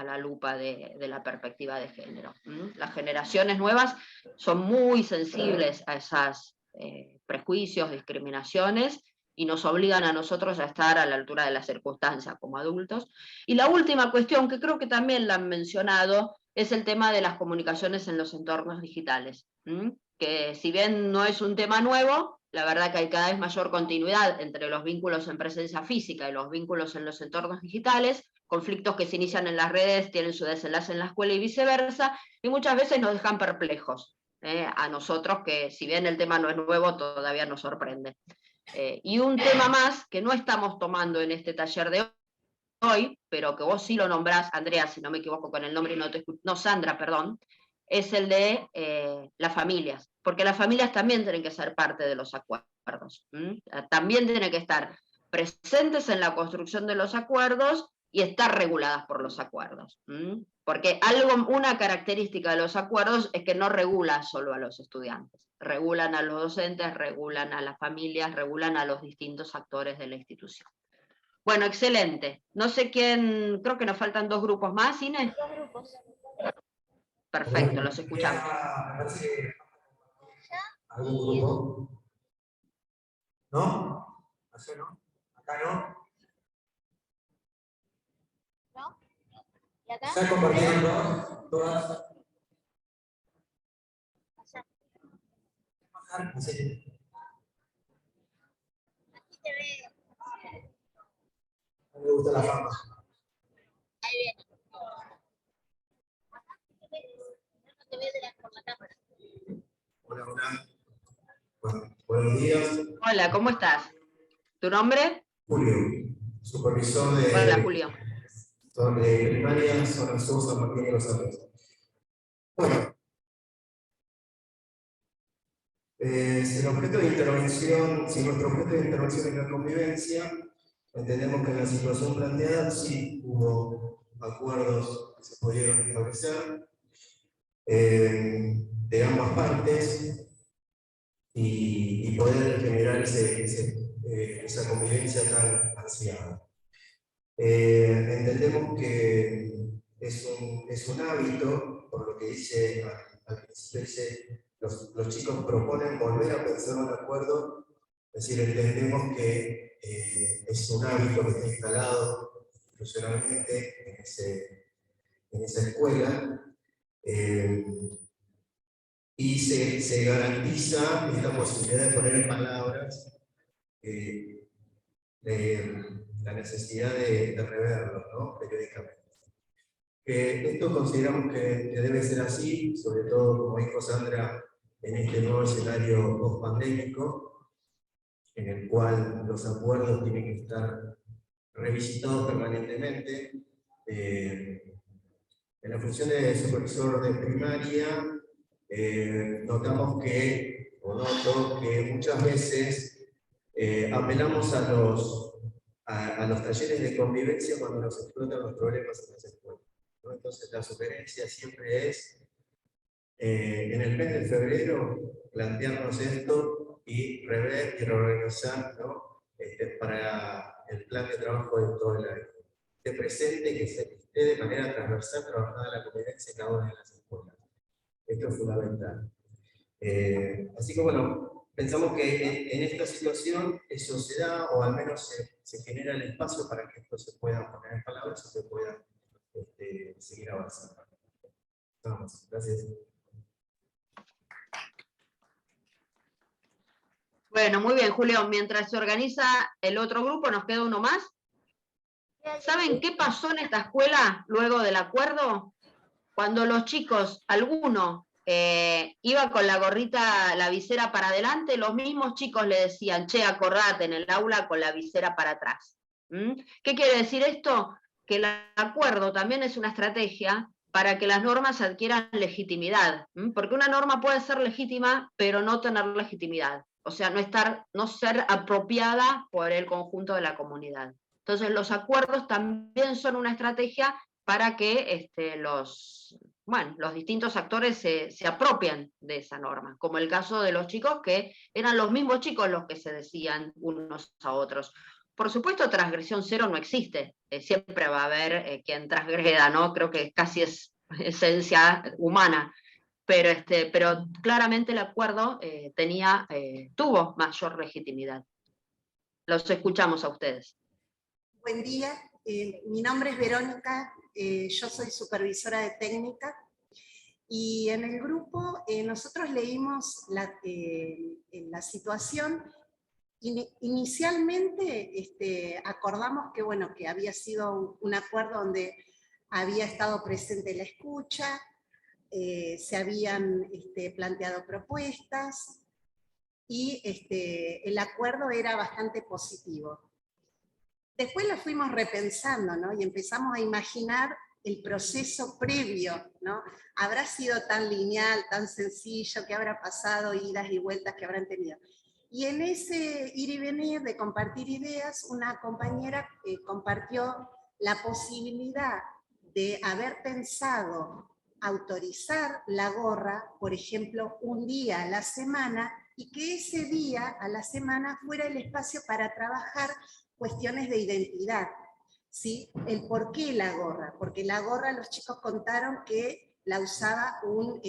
la lupa de la perspectiva de género. Las generaciones nuevas son muy sensibles a esos prejuicios, discriminaciones, y nos obligan a nosotros a estar a la altura de las circunstancias como adultos. Y la última cuestión, que creo que también la han mencionado, es el tema de las comunicaciones en los entornos digitales, que si bien no es un tema nuevo, la verdad que hay cada vez mayor continuidad entre los vínculos en presencia física y los vínculos en los entornos digitales, conflictos que se inician en las redes tienen su desenlace en la escuela y viceversa, y muchas veces nos dejan perplejos, a nosotros que si bien el tema no es nuevo, todavía nos sorprende. Y un tema más que no estamos tomando en este taller de hoy, pero que vos sí lo nombrás, Andrea, si no me equivoco con el nombre y no te escucho, no, Sandra, perdón, es el de las familias, porque las familias también tienen que ser parte de los acuerdos, también tienen que estar presentes en la construcción de los acuerdos y estar reguladas por los acuerdos, porque una característica de los acuerdos es que no regula solo a los estudiantes, regulan a los docentes, regulan a las familias, regulan a los distintos actores de la institución. Bueno, excelente. No sé quién, creo que nos faltan 2 grupos más, Inés. 2 grupos. Perfecto, los escuchamos. ¿Algún grupo? ¿No? ¿Allá no? ¿Acá no? ¿No? ¿Y acá? ¿Ya compartieron todas? Así. Aquí te ve. A mí me gusta la fama. Ahí viene. No te ve por la cámara. Hola, hola. Bueno, buenos días. Hola, ¿cómo estás? ¿Tu nombre? Julio, supervisor de... Hola, Julio. De primaria, zona sur, San Martín de los Andes. Bueno. Si nuestro objeto de intervención es la convivencia, entendemos que en la situación planteada sí hubo acuerdos que se pudieron establecer de ambas partes, y poder generar esa convivencia tan ansiada. Entendemos que es un hábito, por lo que dice al principio, dice, los chicos proponen volver a pensar un acuerdo, es decir, entendemos que es un hábito que está instalado institucionalmente en esa escuela, y se garantiza esta posibilidad de poner en palabras la necesidad de reverlo, ¿no? Periódicamente. Esto consideramos que debe ser así, sobre todo, como dijo Sandra, en este nuevo escenario post-pandémico, en el cual los acuerdos tienen que estar revisitados permanentemente. En la función de supervisor de primaria, noto que muchas veces apelamos a los talleres de convivencia cuando nos explotan los problemas en las escuelas, ¿no? Entonces la sugerencia siempre es, en el mes de febrero, plantearnos esto y rever y reorganizar, ¿no? Para el plan de trabajo de todo el año. Esté presente, que se esté de manera transversal trabajada la convivencia en cada una de las escuelas. Esto es fundamental. Así que bueno, pensamos que en esta situación eso se da, o al menos se genera el espacio para que esto se pueda poner en palabras y se pueda seguir avanzando. Vamos, gracias. Bueno, muy bien, Julio. Mientras se organiza el otro grupo, nos queda uno más. ¿Saben qué pasó en esta escuela luego del acuerdo? Cuando los chicos, alguno iba con la gorrita, la visera para adelante, los mismos chicos le decían, che, acordate en el aula con la visera para atrás. ¿Qué quiere decir esto? Que el acuerdo también es una estrategia para que las normas adquieran legitimidad. Porque una norma puede ser legítima, pero no tener legitimidad. O sea, no ser apropiada por el conjunto de la comunidad. Entonces, los acuerdos también son una estrategia para que los distintos actores se apropien de esa norma, como el caso de los chicos, que eran los mismos chicos los que se decían unos a otros. Por supuesto, transgresión cero no existe, siempre va a haber quien transgreda, ¿no? Creo que casi es esencia humana, pero claramente el acuerdo tuvo mayor legitimidad. Los escuchamos a ustedes. Buen día, mi nombre es Verónica, yo soy supervisora de técnica, y en el grupo nosotros leímos la situación. Inicialmente acordamos que, bueno, que había sido un acuerdo donde había estado presente la escucha, se habían planteado propuestas, y el acuerdo era bastante positivo. Después lo fuimos repensando, ¿no? Y empezamos a imaginar el proceso previo, ¿no? ¿Habrá sido tan lineal, tan sencillo? ¿Qué habrá pasado? Idas y vueltas que habrán tenido. Y en ese ir y venir de compartir ideas, una compañera compartió la posibilidad de haber pensado autorizar la gorra, por ejemplo, un día a la semana, y que ese día a la semana fuera el espacio para trabajar cuestiones de identidad, ¿sí? El por qué la gorra, porque la gorra los chicos contaron que la usaba un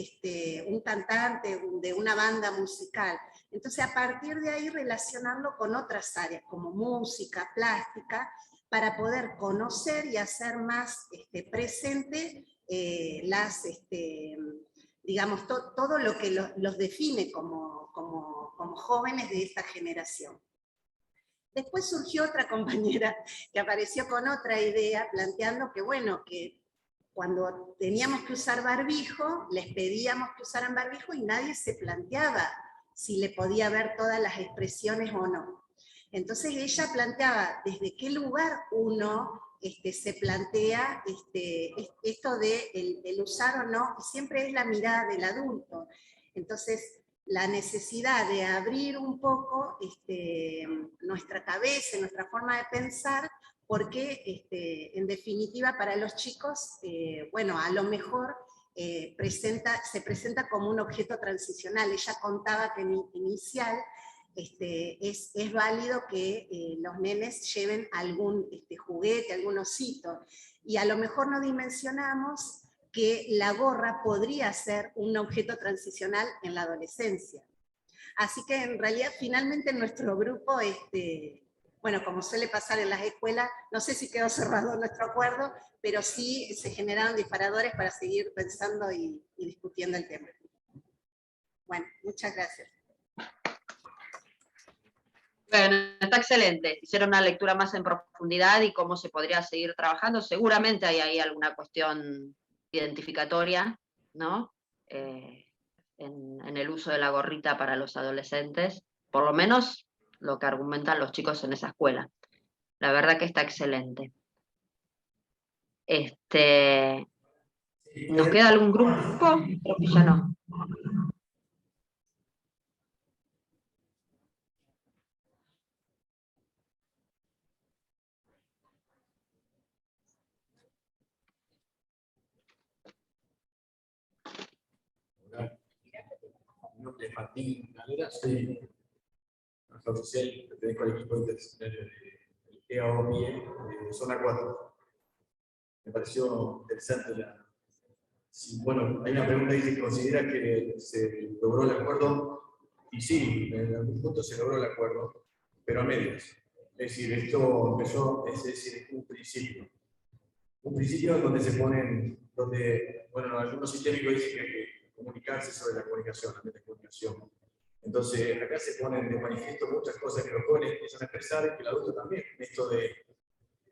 cantante de una banda musical. Entonces, a partir de ahí relacionarlo con otras áreas, como música, plástica, para poder conocer y hacer más presente digamos, todo lo que los define como jóvenes de esta generación. Después surgió otra compañera que apareció con otra idea, planteando que, bueno, que cuando teníamos que usar barbijo, les pedíamos que usaran barbijo y nadie se planteaba si le podía ver todas las expresiones o no. Entonces ella planteaba desde qué lugar uno se plantea esto de el usar o no, y siempre es la mirada del adulto. Entonces, la necesidad de abrir un poco nuestra cabeza, nuestra forma de pensar, porque en definitiva para los chicos, bueno, a lo mejor se presenta como un objeto transicional. Ella contaba que en inicial es válido que los nenes lleven algún juguete, algún osito, y a lo mejor no dimensionamos que la gorra podría ser un objeto transicional en la adolescencia. Así que en realidad finalmente nuestro grupo, bueno, como suele pasar en las escuelas, no sé si quedó cerrado nuestro acuerdo, pero sí se generaron disparadores para seguir pensando y discutiendo el tema. Bueno, muchas gracias. Bueno, está excelente. Hicieron una lectura más en profundidad y cómo se podría seguir trabajando. Seguramente hay ahí alguna cuestión identificatoria, ¿no? En el uso de la gorrita para los adolescentes, por lo menos lo que argumentan los chicos en esa escuela. La verdad que está excelente. ¿Nos queda algún grupo? Creo que ya no. Mi nombre es Martín Galera, soy trabajador social, pertenezco al equipo interdisciplinario del EAOPIE de Zona 4. Me pareció interesante bueno, hay una pregunta ahí que considera que se logró el acuerdo, y sí, en algún punto se logró el acuerdo, pero a medias. Es decir, esto empezó, es decir, un principio. Un principio donde se ponen, bueno, algunos sistémicos dicen que hay que comunicarse sobre la comunicación, la metacomunicación. Entonces, acá se ponen de manifiesto muchas cosas que los jóvenes empiezan a expresar y que el adulto también. Esto de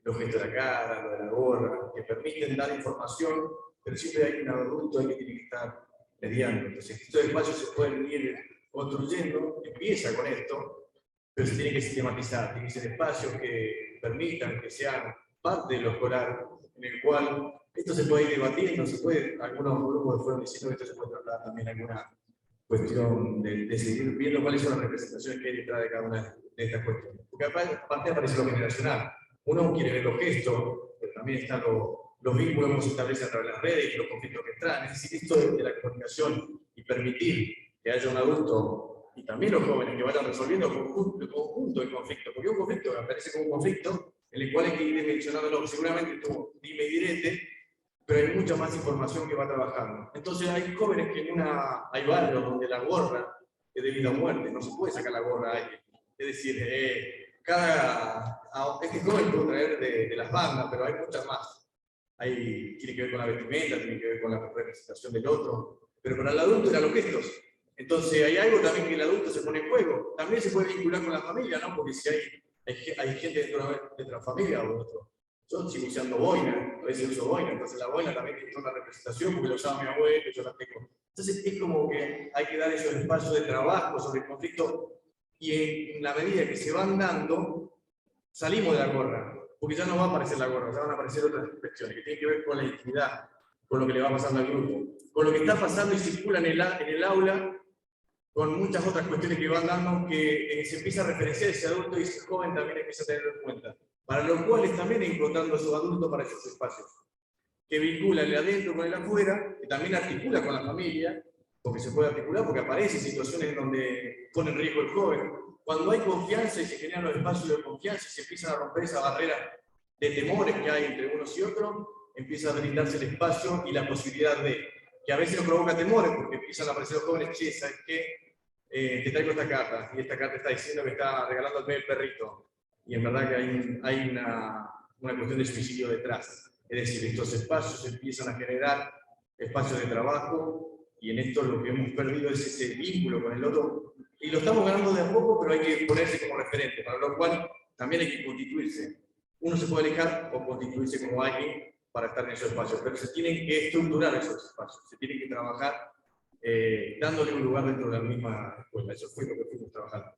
los gestos de la cara, lo de la gorra, que permiten dar información, pero siempre hay un adulto ahí que tiene que estar mediando. Entonces, estos espacios se pueden ir construyendo, empieza con esto, pero se tiene que sistematizar, tiene que ser espacios que permitan que sean parte de lo escolar, en el cual esto se puede ir debatiendo, algunos grupos fueron diciendo que esto se puede tratar también alguna cuestión de seguir viendo cuáles son las representaciones que hay detrás de cada una de estas cuestiones. Porque aparte aparece lo generacional. Uno quiere ver los gestos, pero también están los vínculos que se establecen a través de las redes y los conflictos que traen. Es decir, esto de la comunicación y permitir que haya un adulto y también los jóvenes que vayan resolviendo conjunto el conflicto, porque un conflicto me aparece como un conflicto en el cual hay que ir dimensionándolo. Seguramente tú dime y direte, pero hay mucha más información que va trabajando. Entonces hay jóvenes que hay barrios donde la gorra es de vida o muerte, no se puede sacar la gorra a alguien. Es decir, este joven puede traer de las bandas, pero hay muchas más. Tiene que ver con la vestimenta, tiene que ver con la representación del otro, pero para el adulto eran los gestos. Entonces hay algo también que el adulto se pone en juego. También se puede vincular con la familia, ¿no? Porque si hay gente dentro de la familia o otro. Yo sigo usando boina, a veces uso boina, entonces la boina también tiene una representación porque lo usaba mi abuelo, yo la tengo. Entonces es como que hay que dar esos espacios de trabajo sobre el conflicto y en la medida que se van dando, salimos de la gorra, porque ya no va a aparecer la gorra, ya van a aparecer otras cuestiones que tienen que ver con la intimidad, con lo que le va pasando al grupo, con lo que está pasando y circula en el aula, con muchas otras cuestiones que van dando que se empieza a referenciar ese adulto y ese joven también empieza a tenerlo en cuenta. Para los cuales también encontrando a esos adultos para esos espacios, que vinculan el adentro con el afuera, que también articula con la familia, porque se puede articular, porque aparecen situaciones donde pone en riesgo el joven. Cuando hay confianza y se generan los espacios de confianza y se empiezan a romper esa barrera de temores que hay entre unos y otros, empieza a brindarse el espacio y la posibilidad de, que a veces nos provoca temores, porque empiezan a aparecer los jóvenes, che, ¿sabes qué? Te traigo esta carta, y esta carta está diciendo que está regalando el perrito. Y en verdad que hay una cuestión de suicidio detrás. Es decir, estos espacios empiezan a generar espacios de trabajo y en esto lo que hemos perdido es ese vínculo con el otro. Y lo estamos ganando de a poco, pero hay que ponerse como referente, para lo cual también hay que constituirse. Uno se puede alejar o constituirse como alguien para estar en esos espacios, pero se tienen que estructurar esos espacios, se tienen que trabajar dándole un lugar dentro de la misma escuela. Eso fue lo que fuimos trabajando.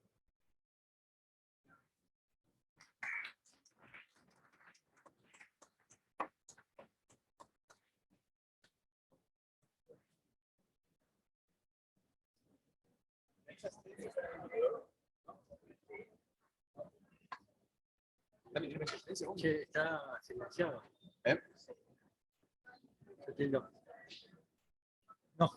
Que está silenciado. Entiendo. No.